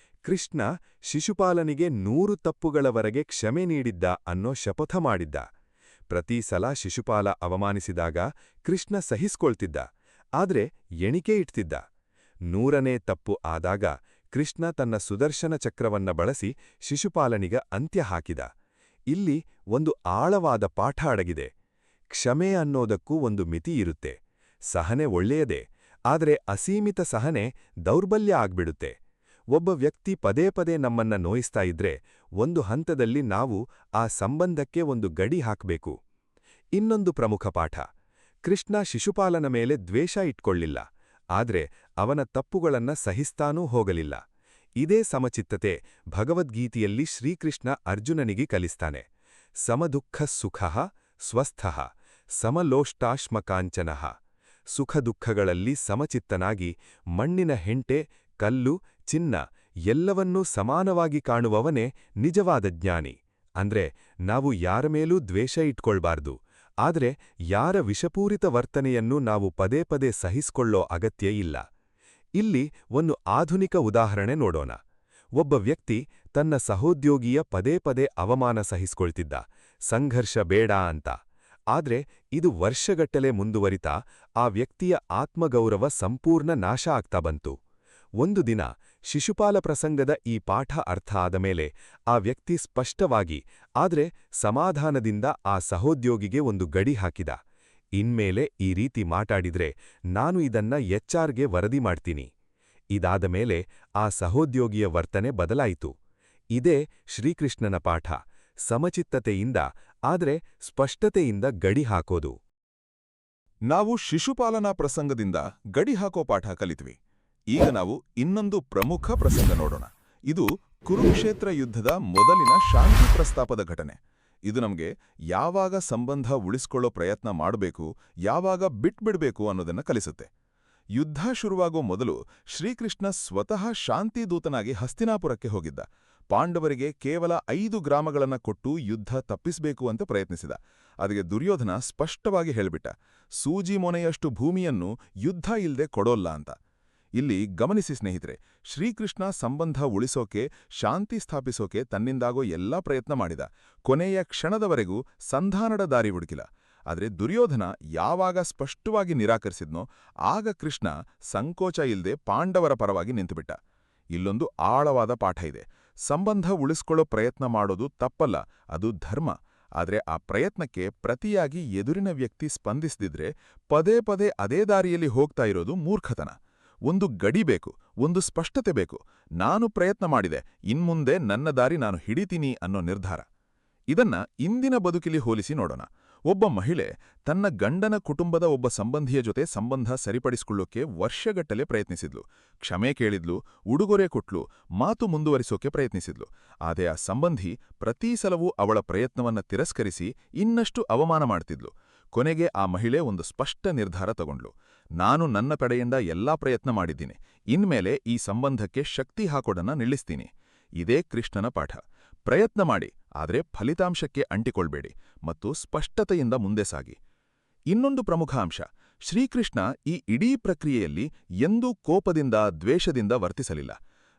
ಕೃಷ್ಣ ಶಿಶುಪಾಲನಿಗೆ 100 ತಪ್ಪುಗಳವರೆಗೆ ಕ್ಷಮೆ ನೀಡಿದ್ದ ಅನ್ನೋ ಶಪಥ ಮಾಡಿದ್ದ. ಪ್ರತಿ ಸಲ ಶಿಶುಪಾಲ ಅವಮಾನಿಸಿದಾಗ ಕೃಷ್ಣ ಸಹಿಸ್ಕೊಳ್ತಿದ್ದ, ಆದ್ರೆ ಎಣಿಕೆ ಇಡ್ತಿದ್ದ. 100ನೇ ತಪ್ಪು ಆದಾಗ ಕೃಷ್ಣ ತನ್ನ ಸುದರ್ಶನ ಚಕ್ರವನ್ನ ಬಳಸಿ ಶಿಶುಪಾಲನಿಗೆ ಅಂತ್ಯ ಹಾಕಿದ. ಇಲ್ಲಿ ಒಂದು ಆಳವಾದ ಪಾಠ ಅಡಗಿದೆ. ಕ್ಷಮೆ ಅನ್ನೋದಕ್ಕೂ ಒಂದು ಮಿತಿ ಇರುತ್ತೆ. ಸಹನೆ ಒಳ್ಳೆಯದೇ, ಆದ್ರೆ ಅಸೀಮಿತ ಸಹನೆ ದೌರ್ಬಲ್ಯ ಆಗ್ಬಿಡುತ್ತೆ. ಒಬ್ಬ ವ್ಯಕ್ತಿ ಪದೇ ಪದೇ ನಮ್ಮನ್ನ ನೋಯಿಸ್ತಾ ಇದ್ರೆ ಒಂದು ಹಂತದಲ್ಲಿ ನಾವು ಆ ಸಂಬಂಧಕ್ಕೆ ಒಂದು ಗಡಿ ಹಾಕ್ಬೇಕು. ಇನ್ನೊಂದು ಪ್ರಮುಖ ಪಾಠ, ಕೃಷ್ಣ ಶಿಶುಪಾಲನ ಮೇಲೆ ದ್ವೇಷ ಇಟ್ಕೊಳ್ಳಿಲ್ಲ, ಆದ್ರೆ ಅವನ ತಪ್ಪುಗಳನ್ನ ಸಹಿಸ್ತಾನೂ ಹೋಗಲಿಲ್ಲ. ಇದೇ ಸಮಚಿತ್ತತೆ ಭಗವದ್ಗೀತೆಯಲ್ಲಿ ಶ್ರೀಕೃಷ್ಣ ಅರ್ಜುನನಿಗೆ ಕಲಿಸ್ತಾನೆ. ಸಮದುಃಖ ಸುಖಃ ಸ್ವಸ್ಥಃ ಸಮಲೋಷ್ಟಾಶ್ಮಕಾಂಚನಃ. ಸುಖದುಃಖಗಳಲ್ಲಿ ಸಮಚಿತ್ತನಾಗಿ ಮಣ್ಣಿನ ಹೆಂಟೆ, ಕಲ್ಲು, ಚಿನ್ನ ಎಲ್ಲವನ್ನೂ ಸಮಾನವಾಗಿ ಕಾಣುವವನೇ ನಿಜವಾದ ಜ್ಞಾನಿ. ಅಂದ್ರೆ ನಾವು ಯಾರ ಮೇಲೂ ದ್ವೇಷ ಇಟ್ಕೊಳ್ಬಾರ್ದು, ಆದ್ರೆ ಯಾರ ವಿಷಪೂರಿತ ವರ್ತನೆಯನ್ನು ನಾವು ಪದೇ ಪದೇ ಸಹಿಸ್ಕೊಳ್ಳೋ ಅಗತ್ಯ ಇಲ್ಲ. ಇಲ್ಲಿ ಒಂದು ಆಧುನಿಕ ಉದಾಹರಣೆ ನೋಡೋಣ. ಒಬ್ಬ ವ್ಯಕ್ತಿ ತನ್ನ ಸಹೋದ್ಯೋಗಿಯ ಪದೇ ಪದೇ ಅವಮಾನ ಸಹಿಸ್ಕೊಳ್ತಿದ್ದ, ಸಂಘರ್ಷ ಬೇಡ ಅಂತ. ಆದ್ರೆ ಇದು ವರ್ಷಗಟ್ಟಲೆ ಮುಂದುವರಿತಾ ಆ ವ್ಯಕ್ತಿಯ ಆತ್ಮಗೌರವ ಸಂಪೂರ್ಣ ನಾಶ ಆಗ್ತಾ ಬಂತು. ಒಂದು ದಿನ ಶಿಶುಪಾಲ ಪ್ರಸಂಗದ ಈ ಪಾಠ ಅರ್ಥ ಆದ ಮೇಲೆ ಆ ವ್ಯಕ್ತಿ ಸ್ಪಷ್ಟವಾಗಿ ಆದ್ರೆ ಸಮಾಧಾನದಿಂದ ಆ ಸಹೋದ್ಯೋಗಿಗೆ ಒಂದು ಗಡಿ ಹಾಕಿದ. ಇನ್ಮೇಲೆ ಈ ರೀತಿ ಮಾತಾಡಿದ್ರೆ ನಾನು ಇದನ್ನ HR ಗೆ ವರದಿ ಮಾಡ್ತೀನಿ. ಇದಾದ ಮೇಲೆ ಆ ಸಹೋದ್ಯೋಗಿಯ ವರ್ತನೆ ಬದಲಾಯಿತು. ಇದೇ ಶ್ರೀಕೃಷ್ಣನ ಪಾಠ, ಸಮಚಿತ್ತತೆಯಿಂದ ಆದ್ರೆ ಸ್ಪಷ್ಟತೆಯಿಂದ ಗಡಿ ಹಾಕೋದು. ನಾವು ಶಿಶುಪಾಲನ ಪ್ರಸಂಗದಿಂದ ಗಡಿ ಹಾಕೋ ಪಾಠ ಕಲಿತ್ವಿ. ಈಗ ನಾವು ಇನ್ನೊಂದು ಪ್ರಮುಖ ಪ್ರಸಂಗ ನೋಡೋಣ. ಇದು ಕುರುಕ್ಷೇತ್ರ ಯುದ್ಧದ ಮೊದಲಿನ ಶಾಂತಿ ಪ್ರಸ್ತಾಪದ ಘಟನೆ. ಇದು ನಮಗೆ ಯಾವಾಗ ಸಂಬಂಧ ಉಳಿಸ್ಕೊಳ್ಳೋ ಪ್ರಯತ್ನ ಮಾಡಬೇಕು, ಯಾವಾಗ ಬಿಟ್ಬಿಡ್ಬೇಕು ಅನ್ನೋದನ್ನ ಕಲಿಸುತ್ತೆ. ಯುದ್ಧ ಶುರುವಾಗೋ ಮೊದಲು ಶ್ರೀಕೃಷ್ಣ ಸ್ವತಃ ಶಾಂತಿದೂತನಾಗಿ ಹಸ್ತಿನಾಪುರಕ್ಕೆ ಹೋಗಿದ್ದ. ಪಾಂಡವರಿಗೆ ಕೇವಲ 5 ಗ್ರಾಮಗಳನ್ನ ಕೊಟ್ಟು ಯುದ್ಧ ತಪ್ಪಿಸಬೇಕು ಅಂತ ಪ್ರಯತ್ನಿಸಿದ. ಅದಕ್ಕೆ ದುರ್ಯೋಧನ ಸ್ಪಷ್ಟವಾಗಿ ಹೇಳ್ಬಿಟ್ಟ, ಸೂಜಿ ಮೊನೆಯಷ್ಟು ಭೂಮಿಯನ್ನು ಯುದ್ಧ ಇಲ್ದೆ ಕೊಡೋಲ್ಲ ಅಂತ. ಇಲ್ಲಿ ಗಮನಿಸಿ ಸ್ನೇಹಿತರೆ, ಶ್ರೀಕೃಷ್ಣ ಸಂಬಂಧ ಉಳಿಸೋಕೆ, ಶಾಂತಿ ಸ್ಥಾಪಿಸೋಕೆ ತನ್ನಿಂದಾಗೋ ಎಲ್ಲಾ ಪ್ರಯತ್ನ ಮಾಡಿದ. ಕೊನೆಯ ಕ್ಷಣದವರೆಗೂ ಸಂಧಾನದ ದಾರಿ ಹುಡುಕಿಲ್ಲ. ಆದರೆ ದುರ್ಯೋಧನ ಯಾವಾಗ ಸ್ಪಷ್ಟವಾಗಿ ನಿರಾಕರಿಸಿದ್ನೋ ಆಗ ಕೃಷ್ಣ ಸಂಕೋಚ ಇಲ್ದೆ ಪಾಂಡವರ ಪರವಾಗಿ ನಿಂತುಬಿಟ್ಟ. ಇಲ್ಲೊಂದು ಆಳವಾದ ಪಾಠ ಇದೆ. ಸಂಬಂಧ ಉಳಿಸ್ಕೊಳ್ಳೋ ಪ್ರಯತ್ನ ಮಾಡೋದು ತಪ್ಪಲ್ಲ, ಅದು ಧರ್ಮ. ಆದ್ರೆ ಆ ಪ್ರಯತ್ನಕ್ಕೆ ಪ್ರತಿಯಾಗಿ ಎದುರಿನ ವ್ಯಕ್ತಿ ಸ್ಪಂದಿಸದಿದ್ರೆ ಪದೇ ಪದೇ ಅದೇ ದಾರಿಯಲ್ಲಿ ಹೋಗ್ತಾ ಇರೋದು ಮೂರ್ಖತನ. ಒಂದು ಗಡಿ ಬೇಕು, ಒಂದು ಸ್ಪಷ್ಟತೆ ಬೇಕು. ನಾನು ಪ್ರಯತ್ನ ಮಾಡಿದೆ, ಇನ್ಮುಂದೆ ನನ್ನ ದಾರಿ ನಾನು ಹಿಡಿತೀನಿ ಅನ್ನೋ ನಿರ್ಧಾರ. ಇದನ್ನ ಇಂದಿನ ಬದುಕಿಲಿ ಹೋಲಿಸಿ ನೋಡೋಣ. ಒಬ್ಬ ಮಹಿಳೆ ತನ್ನ ಗಂಡನ ಕುಟುಂಬದ ಒಬ್ಬ ಸಂಬಂಧಿಯ ಜೊತೆ ಸಂಬಂಧ ಸರಿಪಡಿಸಿಕೊಳ್ಳೋಕೆ ವರ್ಷಗಟ್ಟಲೆ ಪ್ರಯತ್ನಿಸಿದ್ಲು. ಕ್ಷಮೆ ಕೇಳಿದ್ಲು, ಉಡುಗೊರೆ ಕೊಟ್ಲು, ಮಾತು ಮುಂದುವರಿಸೋಕೆ ಪ್ರಯತ್ನಿಸಿದ್ಲು. ಆದರೆ ಆ ಸಂಬಂಧಿ ಪ್ರತೀ ಸಲವೂ ಅವಳ ಪ್ರಯತ್ನವನ್ನ ತಿರಸ್ಕರಿಸಿ ಇನ್ನಷ್ಟು ಅವಮಾನ ಮಾಡ್ತಿದ್ಲು. ಕೊನೆಗೆ ಆ ಮಹಿಳೆ ಒಂದು ಸ್ಪಷ್ಟ ನಿರ್ಧಾರ ತಗೊಂಡ್ಲು. ನಾನು ನನ್ನ ಕಡೆಯಿಂದ ಎಲ್ಲಾ ಪ್ರಯತ್ನ ಮಾಡಿದ್ದೀನಿ, ಇನ್ಮೇಲೆ ಈ ಸಂಬಂಧಕ್ಕೆ ಶಕ್ತಿ ಹಾಕೋದನ್ನ ನಿಲ್ಲಿಸ್ತೀನಿ. ಇದೇ ಕೃಷ್ಣನ ಪಾಠ. ಪ್ರಯತ್ನ ಮಾಡಿ, ಆದರೆ ಫಲಿತಾಂಶಕ್ಕೆ ಅಂಟಿಕೊಳ್ಬೇಡಿ ಮತ್ತು ಸ್ಪಷ್ಟತೆಯಿಂದ ಮುಂದೆ ಸಾಗಿ. ಇನ್ನೊಂದು ಪ್ರಮುಖ ಅಂಶ, ಶ್ರೀಕೃಷ್ಣ ಈ ಇಡೀ ಪ್ರಕ್ರಿಯೆಯಲ್ಲಿ ಎಂದೂ ಕೋಪದಿಂದ, ದ್ವೇಷದಿಂದ ವರ್ತಿಸಲಿಲ್ಲ.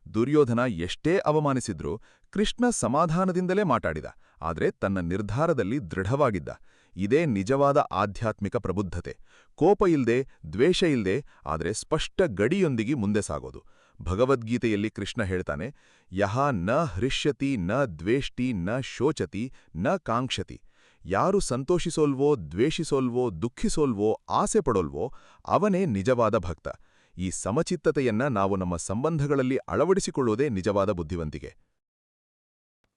ದುರ್ಯೋಧನ ಎಷ್ಟೇ ಅವಮಾನಿಸಿದ್ರೂ ಕೃಷ್ಣ ಸಮಾಧಾನದಿಂದಲೇ ಮಾತಾಡಿದ, ಆದರೆ ತನ್ನ ನಿರ್ಧಾರದಲ್ಲಿ ದೃಢವಾಗಿದ್ದ. ಇದೇ ನಿಜವಾದ ಆಧ್ಯಾತ್ಮಿಕ ಪ್ರಬುದ್ಧತೆ. ಕೋಪ ಇಲ್ದೆ, ದ್ವೇಷ ಇಲ್ದೆ, ಆದರೆ ಸ್ಪಷ್ಟ ಗಡಿಯೊಂದಿಗೆ ಮುಂದೆ ಸಾಗೋದು. ಭಗವದ್ಗೀತೆಯಲ್ಲಿ ಕೃಷ್ಣ ಹೇಳ್ತಾನೆ, ಯಹ ನ ಹೃಷ್ಯತಿ ನ ದ್ವೇಷ್ಟಿ ನ ಶೋಚತಿ ನ ಕಾಂಕ್ಷತಿ. ಯಾರು ಸಂತೋಷಿಸೋಲ್ವೋ, ದ್ವೇಷಿಸೋಲ್ವೋ, ದುಃಖಿಸೋಲ್ವೋ, ಆಸೆ ಪಡೋಲ್ವೋ ಅವನೇ ನಿಜವಾದ ಭಕ್ತ. ಈ ಸಮಚಿತ್ತತೆಯನ್ನ ನಾವು ನಮ್ಮ ಸಂಬಂಧಗಳಲ್ಲಿ ಅಳವಡಿಸಿಕೊಳ್ಳುವುದೇ ನಿಜವಾದ ಬುದ್ಧಿವಂತಿಕೆ.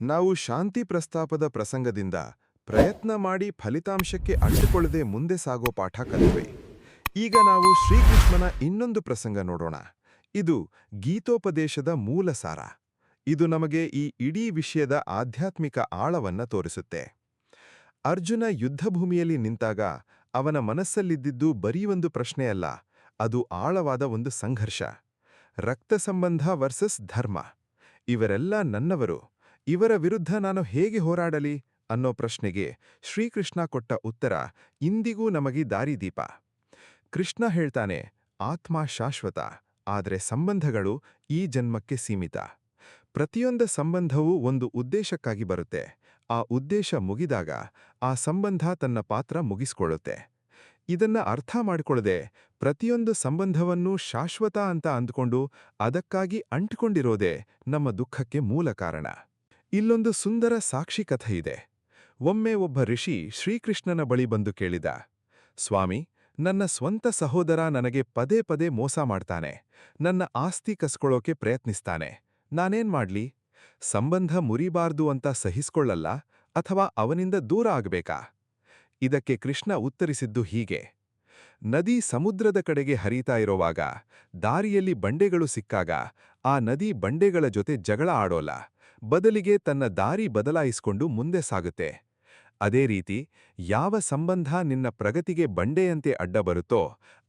ನಾವು ಶಾಂತಿ ಪ್ರಸ್ತಾಪದ ಪ್ರಸಂಗದಿಂದ ಪ್ರಯತ್ನ ಮಾಡಿ ಫಲಿತಾಂಶಕ್ಕೆ ಅಂಟಿಕೊಳ್ಳದೆ ಮುಂದೆ ಸಾಗೋ ಪಾಠ ಕಲಿತ್ವೆ. ಈಗ ನಾವು ಶ್ರೀಕೃಷ್ಣನ ಇನ್ನೊಂದು ಪ್ರಸಂಗ ನೋಡೋಣ. ಇದು ಗೀತೋಪದೇಶದ ಮೂಲ ಸಾರ. ಇದು ನಮಗೆ ಈ ಇಡೀ ವಿಷಯದ ಆಧ್ಯಾತ್ಮಿಕ ಆಳವನ್ನ ತೋರಿಸುತ್ತೆ. ಅರ್ಜುನ ಯುದ್ಧಭೂಮಿಯಲ್ಲಿ ನಿಂತಾಗ ಅವನ ಮನಸ್ಸಲ್ಲಿದ್ದಿದ್ದು ಬರೀ ಒಂದು ಪ್ರಶ್ನೆಯಲ್ಲ, ಅದು ಆಳವಾದ ಒಂದು ಸಂಘರ್ಷ. ರಕ್ತ ಸಂಬಂಧ ವರ್ಸಸ್ ಧರ್ಮ. ಇವರೆಲ್ಲ ನನ್ನವರು, ಇವರ ವಿರುದ್ಧ ನಾನು ಹೇಗೆ ಹೋರಾಡಲಿ ಅನ್ನೋ ಪ್ರಶ್ನೆಗೆ ಶ್ರೀಕೃಷ್ಣ ಕೊಟ್ಟ ಉತ್ತರ ಇಂದಿಗೂ ನಮಗೆ ದಾರಿದೀಪ. ಕೃಷ್ಣ ಹೇಳ್ತಾನೆ, ಆತ್ಮ ಶಾಶ್ವತ, ಆದರೆ ಸಂಬಂಧಗಳು ಈ ಜನ್ಮಕ್ಕೆ ಸೀಮಿತ. ಪ್ರತಿಯೊಂದು ಸಂಬಂಧವೂ ಒಂದು ಉದ್ದೇಶಕ್ಕಾಗಿ ಬರುತ್ತೆ. ಆ ಉದ್ದೇಶ ಮುಗಿದಾಗ ಆ ಸಂಬಂಧ ತನ್ನ ಪಾತ್ರ ಮುಗಿಸ್ಕೊಳ್ಳುತ್ತೆ. ಇದನ್ನ ಅರ್ಥ ಮಾಡಿಕೊಳ್ಳದೆ ಪ್ರತಿಯೊಂದು ಸಂಬಂಧವನ್ನೂ ಶಾಶ್ವತ ಅಂತ ಅಂದ್ಕೊಂಡು ಅದಕ್ಕಾಗಿ ಅಂಟಿಕೊಂಡಿರೋದೇ ನಮ್ಮ ದುಃಖಕ್ಕೆ ಮೂಲ ಕಾರಣ. ಇಲ್ಲೊಂದು ಸುಂದರ ಸಾಕ್ಷಿ ಕಥೆ ಇದೆ. ಒಮ್ಮೆ ಒಬ್ಬ ಋಷಿ ಶ್ರೀಕೃಷ್ಣನ ಬಳಿ ಬಂದು ಕೇಳಿದ, ಸ್ವಾಮಿ, ನನ್ನ ಸ್ವಂತ ಸಹೋದರ ನನಗೆ ಪದೇ ಪದೇ ಮೋಸ ಮಾಡ್ತಾನೆ, ನನ್ನ ಆಸ್ತಿ ಕಸ್ಕೊಳ್ಳೋಕೆ ಪ್ರಯತ್ನಿಸ್ತಾನೆ, ನಾನೇನ್ ಮಾಡ್ಲಿ? ಸಂಬಂಧ ಮುರಿಬಾರ್ದು ಅಂತ ಸಹಿಸ್ಕೊಳ್ಳಲ್ಲ ಅಥವಾ ಅವನಿಂದ ದೂರ ಆಗ್ಬೇಕಾ? ಇದಕ್ಕೆ ಕೃಷ್ಣ ಉತ್ತರಿಸಿದ್ದು ಹೀಗೆ: ನದಿ ಸಮುದ್ರದ ಕಡೆಗೆ ಹರಿತಾ ಇರೋವಾಗ ದಾರಿಯಲ್ಲಿ ಬಂಡೆಗಳು ಸಿಕ್ಕಾಗ ಆ ನದಿ ಬಂಡೆಗಳ ಜೊತೆ ಜಗಳ ಆಡೋಲ್ಲ, ಬದಲಿಗೆ ತನ್ನ ದಾರಿ ಬದಲಾಯಿಸ್ಕೊಂಡು ಮುಂದೆ ಸಾಗುತ್ತೆ. ಅದೇ ರೀತಿ ಯಾವ ಸಂಬಂಧ ನಿನ್ನ ಪ್ರಗತಿಗೆ ಬಂಡೆಯಂತೆ ಅಡ್ಡ ಬರುತ್ತೋ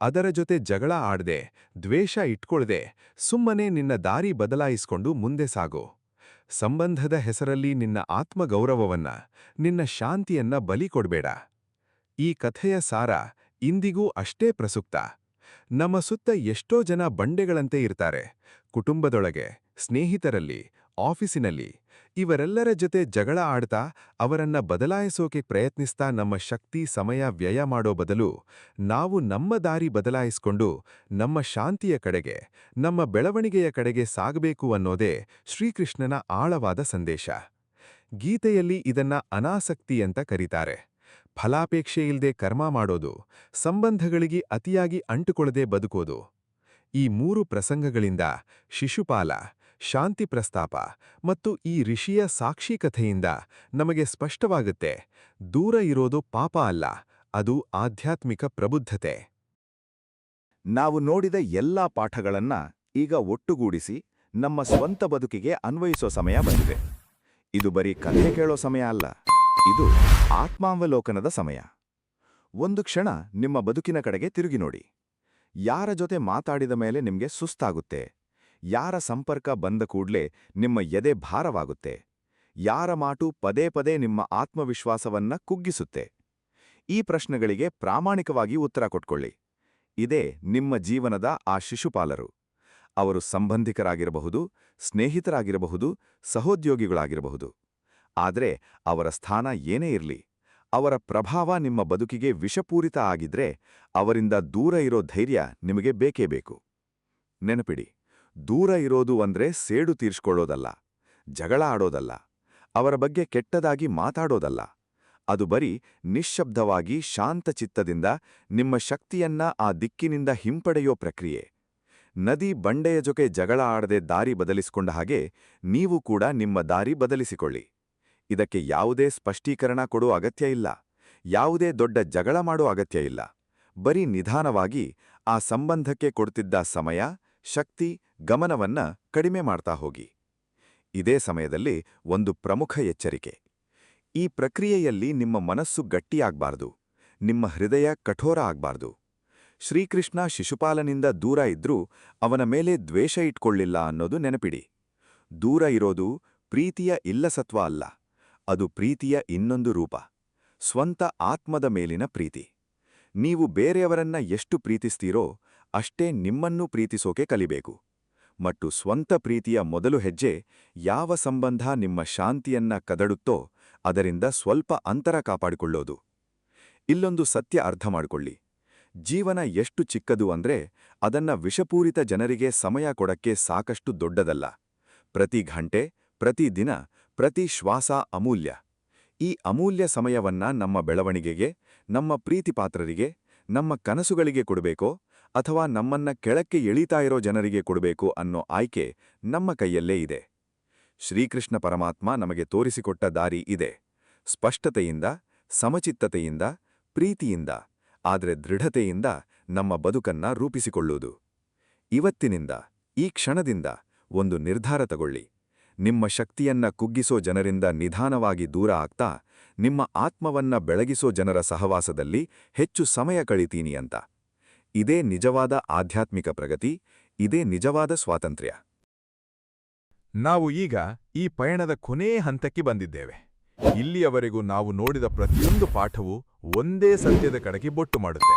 ಅದರ ಜೊತೆ ಜಗಳ ಆಡದೆ, ದ್ವೇಷ ಇಟ್ಕೊಳ್ದೆ ಸುಮ್ಮನೆ ನಿನ್ನ ದಾರಿ ಬದಲಾಯಿಸ್ಕೊಂಡು ಮುಂದೆ ಸಾಗು. ಸಂಬಂಧದ ಹೆಸರಲ್ಲಿ ನಿನ್ನ ಆತ್ಮಗೌರವವನ್ನ, ನಿನ್ನ ಶಾಂತಿಯನ್ನ ಬಲಿ ಕೊಡ್ಬೇಡ. ಈ ಕಥೆಯ ಸಾರ ಇಂದಿಗೂ ಅಷ್ಟೇ ಪ್ರಸುಕ್ತ. ನಮ್ಮ ಸುತ್ತ ಎಷ್ಟೋ ಜನ ಬಂಡೆಗಳಂತೆ ಇರ್ತಾರೆ. ಕುಟುಂಬದೊಳಗೆ, ಸ್ನೇಹಿತರಲ್ಲಿ, ಆಫೀಸಿನಲ್ಲಿ. ಇವರೆಲ್ಲರ ಜೊತೆ ಜಗಳ ಆಡ್ತಾ ಅವರನ್ನ ಬದಲಾಯಿಸೋಕೆ ಪ್ರಯತ್ನಿಸ್ತಾ ನಮ್ಮ ಶಕ್ತಿ ಸಮಯ ವ್ಯಯ ಮಾಡೋ ಬದಲು ನಾವು ನಮ್ಮ ದಾರಿ ಬದಲಾಯಿಸ್ಕೊಂಡು ನಮ್ಮ ಶಾಂತಿಯ ಕಡೆಗೆ, ನಮ್ಮ ಬೆಳವಣಿಗೆಯ ಕಡೆಗೆ ಸಾಗಬೇಕು ಅನ್ನೋದೇ ಶ್ರೀಕೃಷ್ಣನ ಆಳವಾದ ಸಂದೇಶ. ಗೀತೆಯಲ್ಲಿ ಇದನ್ನ ಅನಾಸಕ್ತಿ ಅಂತ ಕರೀತಾರೆ. ಫಲಾಪೇಕ್ಷೆಯಿಲ್ದೆ ಕರ್ಮ ಮಾಡೋದು, ಸಂಬಂಧಗಳಿಗೆ ಅತಿಯಾಗಿ ಅಂಟುಕೊಳ್ಳದೆ ಬದುಕೋದು. ಈ ಮೂರು ಪ್ರಸಂಗಗಳಿಂದ, ಶಿಶುಪಾಲ, ಶಾಂತಿ ಪ್ರಸ್ತಾಪ ಮತ್ತು ಈ ಋಷಿಯ ಸಾಕ್ಷಿ ಕಥೆಯಿಂದ ನಮಗೆ ಸ್ಪಷ್ಟವಾಗುತ್ತೆ, ದೂರ ಇರೋದು ಪಾಪ ಅಲ್ಲ, ಅದು ಆಧ್ಯಾತ್ಮಿಕ ಪ್ರಬುದ್ಧತೆ. ನಾವು ನೋಡಿದ ಎಲ್ಲಾ ಪಾಠಗಳನ್ನ ಈಗ ಒಟ್ಟುಗೂಡಿಸಿ ನಮ್ಮ ಸ್ವಂತ ಬದುಕಿಗೆ ಅನ್ವಯಿಸೋ ಸಮಯ ಬಂದಿದೆ. ಇದು ಬರೀ ಕಥೆ ಕೇಳೋ ಸಮಯ ಅಲ್ಲ, ಇದು ಆತ್ಮಾವಲೋಕನದ ಸಮಯ. ಒಂದು ಕ್ಷಣ ನಿಮ್ಮ ಬದುಕಿನ ಕಡೆಗೆ ತಿರುಗಿ ನೋಡಿ. ಯಾರ ಜೊತೆ ಮಾತಾಡಿದ ಮೇಲೆ ನಿಮ್ಗೆ ಸುಸ್ತಾಗುತ್ತೆ? ಯಾರ ಸಂಪರ್ಕ ಬಂದ ಕೂಡ್ಲೆ ನಿಮ್ಮ ಎದೆ ಭಾರವಾಗುತ್ತೆ? ಯಾರ ಮಾತು ಪದೇ ಪದೇ ನಿಮ್ಮ ಆತ್ಮವಿಶ್ವಾಸವನ್ನ ಕುಗ್ಗಿಸುತ್ತೆ? ಈ ಪ್ರಶ್ನೆಗಳಿಗೆ ಪ್ರಾಮಾಣಿಕವಾಗಿ ಉತ್ತರ ಕೊಟ್ಕೊಳ್ಳಿ. ಇದೇ ನಿಮ್ಮ ಜೀವನದ ಆ ಶಿಶುಪಾಲರು. ಅವರು ಸಂಬಂಧಿಕರಾಗಿರಬಹುದು, ಸ್ನೇಹಿತರಾಗಿರಬಹುದು, ಸಹೋದ್ಯೋಗಿಗಳಾಗಿರಬಹುದು. ಆದರೆ ಅವರ ಸ್ಥಾನ ಏನೇ ಇರಲಿ, ಅವರ ಪ್ರಭಾವ ನಿಮ್ಮ ಬದುಕಿಗೆ ವಿಷಪೂರಿತ ಆಗಿದ್ರೆ ಅವರಿಂದ ದೂರ ಇರೋ ಧೈರ್ಯ ನಿಮಗೆ ಬೇಕೇ ಬೇಕು. ನೆನಪಿಡಿ, ದೂರ ಇರೋದು ಅಂದ್ರೆ ಸೇಡು ತೀರ್ಸ್ಕೊಳ್ಳೋದಲ್ಲ, ಜಗಳ ಆಡೋದಲ್ಲ, ಅವರ ಬಗ್ಗೆ ಕೆಟ್ಟದಾಗಿ ಮಾತಾಡೋದಲ್ಲ. ಅದು ಬರೀ ನಿಶ್ಶಬ್ದವಾಗಿ ಶಾಂತಚಿತ್ತದಿಂದ ನಿಮ್ಮ ಶಕ್ತಿಯನ್ನ ಆ ದಿಕ್ಕಿನಿಂದ ಹಿಂಪಡೆಯೋ ಪ್ರಕ್ರಿಯೆ. ನದಿ ಬಂಡೆಯ ಜೊತೆ ಜಗಳ ಆಡದೆ ದಾರಿ ಬದಲಿಸಿಕೊಂಡ ಹಾಗೆ ನೀವು ಕೂಡ ನಿಮ್ಮ ದಾರಿ ಬದಲಿಸಿಕೊಳ್ಳಿ. ಇದಕ್ಕೆ ಯಾವುದೇ ಸ್ಪಷ್ಟೀಕರಣ ಕೊಡೋ ಅಗತ್ಯ ಇಲ್ಲ, ಯಾವುದೇ ದೊಡ್ಡ ಜಗಳ ಮಾಡೋ ಅಗತ್ಯ ಇಲ್ಲ. ಬರೀ ನಿಧಾನವಾಗಿ ಆ ಸಂಬಂಧಕ್ಕೆ ಕೊಡ್ತಿದ್ದ ಸಮಯ, ಶಕ್ತಿ, ಗಮನವನ್ನ ಕಡಿಮೆ ಮಾಡ್ತಾ ಹೋಗಿ. ಇದೇ ಸಮಯದಲ್ಲಿ ಒಂದು ಪ್ರಮುಖ ಎಚ್ಚರಿಕೆ. ಈ ಪ್ರಕ್ರಿಯೆಯಲ್ಲಿ ನಿಮ್ಮ ಮನಸ್ಸು ಗಟ್ಟಿಯಾಗ್ಬಾರ್ದು, ನಿಮ್ಮ ಹೃದಯ ಕಠೋರ ಆಗ್ಬಾರ್ದು. ಶ್ರೀಕೃಷ್ಣ ಶಿಶುಪಾಲನಿಂದ ದೂರ ಇದ್ರೂ ಅವನ ಮೇಲೆ ದ್ವೇಷ ಇಟ್ಕೊಳ್ಳಿಲ್ಲ ಅನ್ನೋದು ನೆನಪಿಡಿ. ದೂರ ಇರೋದು ಪ್ರೀತಿಯ ಇಲ್ಲಸತ್ವ ಅಲ್ಲ, ಅದು ಪ್ರೀತಿಯ ಇನ್ನೊಂದು ರೂಪ, ಸ್ವಂತ ಆತ್ಮದ ಮೇಲಿನ ಪ್ರೀತಿ. ನೀವು ಬೇರೆಯವರನ್ನ ಎಷ್ಟು ಪ್ರೀತಿಸ್ತೀರೋ ಅಷ್ಟೇ ನಿಮ್ಮನ್ನೂ ಪ್ರೀತಿಸೋಕೆ ಕಲಿಬೇಕು. ಮತ್ತು ಸ್ವಂತ ಪ್ರೀತಿಯ ಮೊದಲು ಹೆಜ್ಜೆ, ಯಾವ ಸಂಬಂಧ ನಿಮ್ಮ ಶಾಂತಿಯನ್ನ ಕದಡುತ್ತೋ ಅದರಿಂದ ಸ್ವಲ್ಪ ಅಂತರ ಕಾಪಾಡಿಕೊಳ್ಳೋದು. ಇಲ್ಲೊಂದು ಸತ್ಯ ಅರ್ಥ ಮಾಡಿಕೊಳ್ಳಿ. ಜೀವನ ಎಷ್ಟು ಚಿಕ್ಕದು ಅಂದ್ರೆ ಅದನ್ನ ವಿಷಪೂರಿತ ಜನರಿಗೆ ಸಮಯ ಕೊಡಕ್ಕೆ ಸಾಕಷ್ಟು ದೊಡ್ಡದಲ್ಲ. ಪ್ರತಿ ಘಂಟೆ, ಪ್ರತಿ ದಿನ, ಪ್ರತಿ ಶ್ವಾಸ ಅಮೂಲ್ಯ. ಈ ಅಮೂಲ್ಯ ಸಮಯವನ್ನ ನಮ್ಮ ಬೆಳವಣಿಗೆಗೆ, ನಮ್ಮ ಪ್ರೀತಿಪಾತ್ರರಿಗೆ, ನಮ್ಮ ಕನಸುಗಳಿಗೆ ಕೊಡಬೇಕೋ ಅಥವಾ ನಮ್ಮನ್ನ ಕೆಳಕ್ಕೆ ಎಳೀತಾ ಇರೋ ಜನರಿಗೆ ಕೊಡಬೇಕೋ ಅನ್ನೋ ಆಯ್ಕೆ ನಮ್ಮ ಕೈಯಲ್ಲೇ ಇದೆ. ಶ್ರೀಕೃಷ್ಣ ಪರಮಾತ್ಮ ನಮಗೆ ತೋರಿಸಿಕೊಟ್ಟ ದಾರಿ ಇದೆ. ಸ್ಪಷ್ಟತೆಯಿಂದ, ಸಮಚಿತ್ತತೆಯಿಂದ, ಪ್ರೀತಿಯಿಂದ, ಆದರೆ ದೃಢತೆಯಿಂದ ನಮ್ಮ ಬದುಕನ್ನ ರೂಪಿಸಿಕೊಳ್ಳುವುದು. ಇವತ್ತಿನಿಂದ, ಈ ಕ್ಷಣದಿಂದ ಒಂದು ನಿರ್ಧಾರ ತಗೊಳ್ಳಿ. ನಿಮ್ಮ ಶಕ್ತಿಯನ್ನ ಕುಗ್ಗಿಸೋ ಜನರಿಂದ ನಿಧಾನವಾಗಿ ದೂರ ಆಗ್ತಾ, ನಿಮ್ಮ ಆತ್ಮವನ್ನ ಬೆಳಗಿಸೋ ಜನರ ಸಹವಾಸದಲ್ಲಿ ಹೆಚ್ಚು ಸಮಯ ಕಳೀತೀನಿ ಅಂತ. ಇದೇ ನಿಜವಾದ ಆಧ್ಯಾತ್ಮಿಕ ಪ್ರಗತಿ, ಇದೇ ನಿಜವಾದ ಸ್ವಾತಂತ್ರ್ಯ. ನಾವು ಈಗ ಈ ಪಯಣದ ಕೊನೇ ಹಂತಕ್ಕೆ ಬಂದಿದ್ದೇವೆ. ಇಲ್ಲಿಯವರೆಗೂ ನಾವು ನೋಡಿದ ಪ್ರತಿಯೊಂದು ಪಾಠವೂ ಒಂದೇ ಸತ್ಯದ ಕಡೆಗೆ ಬೊಟ್ಟು ಮಾಡುತ್ತೆ.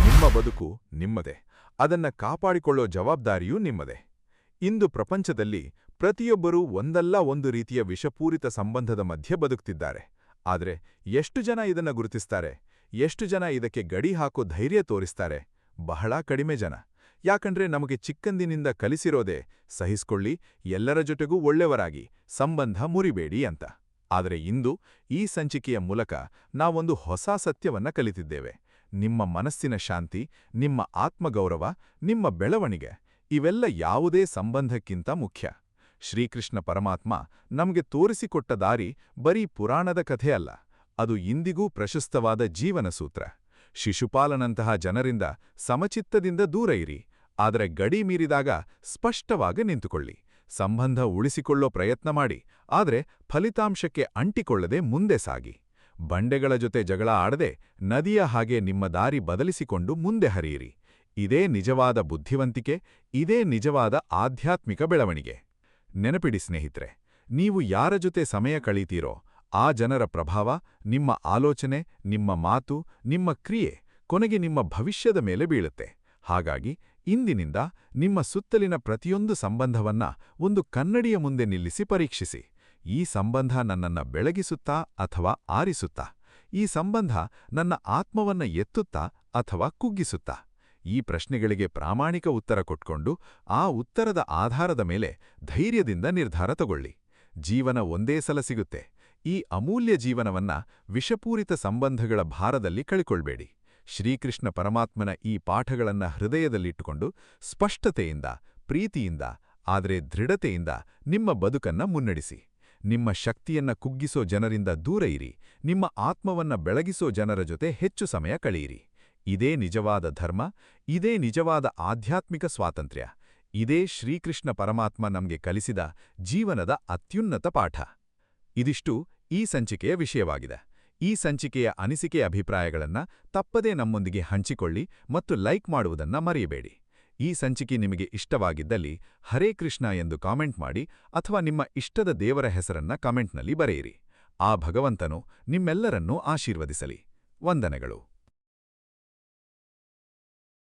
ನಿಮ್ಮ ಬದುಕು ನಿಮ್ಮದೇ, ಅದನ್ನ ಕಾಪಾಡಿಕೊಳ್ಳೋ ಜವಾಬ್ದಾರಿಯೂ ನಿಮ್ಮದೇ. ಇಂದು ಪ್ರಪಂಚದಲ್ಲಿ ಪ್ರತಿಯೊಬ್ಬರೂ ಒಂದಲ್ಲ ಒಂದು ರೀತಿಯ ವಿಷಪೂರಿತ ಸಂಬಂಧದ ಮಧ್ಯೆ ಬದುಕ್ತಿದ್ದಾರೆ. ಆದರೆ ಎಷ್ಟು ಜನ ಇದನ್ನ ಗುರುತಿಸ್ತಾರೆ? ಎಷ್ಟು ಜನ ಇದಕ್ಕೆ ಗಡಿ ಹಾಕೋ ಧೈರ್ಯ ತೋರಿಸ್ತಾರೆ? ಬಹಳ ಕಡಿಮೆ ಜನ. ಯಾಕಂದ್ರೆ ನಮಗೆ ಚಿಕ್ಕಂದಿನಿಂದ ಕಲಿಸಿರೋದೇ ಸಹಿಸ್ಕೊಳ್ಳಿ, ಎಲ್ಲರ ಜೊತೆಗೂ ಒಳ್ಳೆಯವರಾಗಿ, ಸಂಬಂಧ ಮುರಿಬೇಡಿ ಅಂತ. ಆದರೆ ಇಂದು ಈ ಸಂಚಿಕೆಯ ಮೂಲಕ ನಾವೊಂದು ಹೊಸ ಸತ್ಯವನ್ನ ಕಲಿತಿದ್ದೇವೆ. ನಿಮ್ಮ ಮನಸ್ಸಿನ ಶಾಂತಿ, ನಿಮ್ಮ ಆತ್ಮಗೌರವ, ನಿಮ್ಮ ಬೆಳವಣಿಗೆ ಇವೆಲ್ಲ ಯಾವುದೇ ಸಂಬಂಧಕ್ಕಿಂತ ಮುಖ್ಯ. ಶ್ರೀಕೃಷ್ಣ ಪರಮಾತ್ಮ ನಮಗೆ ತೋರಿಸಿಕೊಟ್ಟ ದಾರಿ ಬರೀ ಪುರಾಣದ ಕಥೆಯಲ್ಲ, ಅದು ಇಂದಿಗೂ ಪ್ರಶಸ್ತವಾದ ಜೀವನ ಸೂತ್ರ. ಶಿಶುಪಾಲನಂತಹ ಜನರಿಂದ ಸಮಚಿತ್ತದಿಂದ ದೂರ ಇರಿ, ಆದರೆ ಗಡಿ ಮೀರಿದಾಗ ಸ್ಪಷ್ಟವಾಗಿ ನಿಂತುಕೊಳ್ಳಿ. ಸಂಬಂಧ ಉಳಿಸಿಕೊಳ್ಳೋ ಪ್ರಯತ್ನ ಮಾಡಿ, ಆದರೆ ಫಲಿತಾಂಶಕ್ಕೆ ಅಂಟಿಕೊಳ್ಳದೆ ಮುಂದೆ ಸಾಗಿ. ಬಂಡೆಗಳ ಜೊತೆ ಜಗಳ ಆಡದೆ ನದಿಯ ಹಾಗೆ ನಿಮ್ಮ ದಾರಿ ಬದಲಿಸಿಕೊಂಡು ಮುಂದೆ ಹರಿಯಿರಿ. ಇದೇ ನಿಜವಾದ ಬುದ್ಧಿವಂತಿಕೆ, ಇದೇ ನಿಜವಾದ ಆಧ್ಯಾತ್ಮಿಕ ಬೆಳವಣಿಗೆ. ನೆನಪಿಡಿ ಸ್ನೇಹಿತರೆ, ನೀವು ಯಾರ ಜೊತೆ ಸಮಯ ಕಳೀತೀರೋ ಆ ಜನರ ಪ್ರಭಾವ ನಿಮ್ಮ ಆಲೋಚನೆ, ನಿಮ್ಮ ಮಾತು, ನಿಮ್ಮ ಕ್ರಿಯೆ, ಕೊನೆಗೆ ನಿಮ್ಮ ಭವಿಷ್ಯದ ಮೇಲೆ ಬೀಳುತ್ತೆ. ಹಾಗಾಗಿ ಇಂದಿನಿಂದ ನಿಮ್ಮ ಸುತ್ತಲಿನ ಪ್ರತಿಯೊಂದು ಸಂಬಂಧವನ್ನ ಒಂದು ಕನ್ನಡಿಯ ಮುಂದೆ ನಿಲ್ಲಿಸಿ ಪರೀಕ್ಷಿಸಿ. ಈ ಸಂಬಂಧ ನನ್ನನ್ನ ಬೆಳಗಿಸುತ್ತಾ ಅಥವಾ ಆರಿಸುತ್ತಾ? ಈ ಸಂಬಂಧ ನನ್ನ ಆತ್ಮವನ್ನ ಎತ್ತುತ್ತಾ ಅಥವಾ ಕುಗ್ಗಿಸುತ್ತಾ? ಈ ಪ್ರಶ್ನೆಗಳಿಗೆ ಪ್ರಾಮಾಣಿಕ ಉತ್ತರ ಕೊಟ್ಕೊಂಡು ಆ ಉತ್ತರದ ಆಧಾರದ ಮೇಲೆ ಧೈರ್ಯದಿಂದ ನಿರ್ಧಾರ ತಗೊಳ್ಳಿ. ಜೀವನ ಒಂದೇ ಸಲ ಸಿಗುತ್ತೆ. ಈ ಅಮೂಲ್ಯ ಜೀವನವನ್ನ ವಿಷಪೂರಿತ ಸಂಬಂಧಗಳ ಭಾರದಲ್ಲಿ ಕಳಿಕೊಳ್ಬೇಡಿ. ಶ್ರೀಕೃಷ್ಣ ಪರಮಾತ್ಮನ ಈ ಪಾಠಗಳನ್ನ ಹೃದಯದಲ್ಲಿಟ್ಟುಕೊಂಡು ಸ್ಪಷ್ಟತೆಯಿಂದ, ಪ್ರೀತಿಯಿಂದ, ಆದರೆ ದೃಢತೆಯಿಂದ ನಿಮ್ಮ ಬದುಕನ್ನ ಮುನ್ನಡೆಸಿ. ನಿಮ್ಮ ಶಕ್ತಿಯನ್ನ ಕುಗ್ಗಿಸೋ ಜನರಿಂದ ದೂರ ಇರಿ, ನಿಮ್ಮ ಆತ್ಮವನ್ನ ಬೆಳಗಿಸೋ ಜನರ ಜೊತೆ ಹೆಚ್ಚು ಸಮಯ ಕಳೆಯಿರಿ. ಇದೇ ನಿಜವಾದ ಧರ್ಮ, ಇದೇ ನಿಜವಾದ ಆಧ್ಯಾತ್ಮಿಕ ಸ್ವಾತಂತ್ರ್ಯ, ಇದೇ ಶ್ರೀಕೃಷ್ಣ ಪರಮಾತ್ಮ ನಮಗೆ ಕಲಿಸಿದ ಜೀವನದ ಅತ್ಯುನ್ನತ ಪಾಠ. ಇದಿಷ್ಟು ಈ ಸಂಚಿಕೆಯ ವಿಷಯವಾಗಿದೆ. ಈ ಸಂಚಿಕೆಯ ಅನಿಸಿಕೆ ಅಭಿಪ್ರಾಯಗಳನ್ನ ತಪ್ಪದೇ ನಮ್ಮೊಂದಿಗೆ ಹಂಚಿಕೊಳ್ಳಿ ಮತ್ತು ಲೈಕ್ ಮಾಡುವುದನ್ನ ಮರೆಯಬೇಡಿ. ಈ ಸಂಚಿಕೆ ನಿಮಗೆ ಇಷ್ಟವಾಗಿದ್ದಲ್ಲಿ ಹರೇ ಕೃಷ್ಣ ಎಂದು ಕಾಮೆಂಟ್ ಮಾಡಿ ಅಥವಾ ನಿಮ್ಮ ಇಷ್ಟದ ದೇವರ ಹೆಸರನ್ನ ಕಾಮೆಂಟ್ನಲ್ಲಿ ಬರೆಯಿರಿ. ಆ ಭಗವಂತನು ನಿಮ್ಮೆಲ್ಲರನ್ನೂ ಆಶೀರ್ವದಿಸಲಿ. ವಂದನೆಗಳು.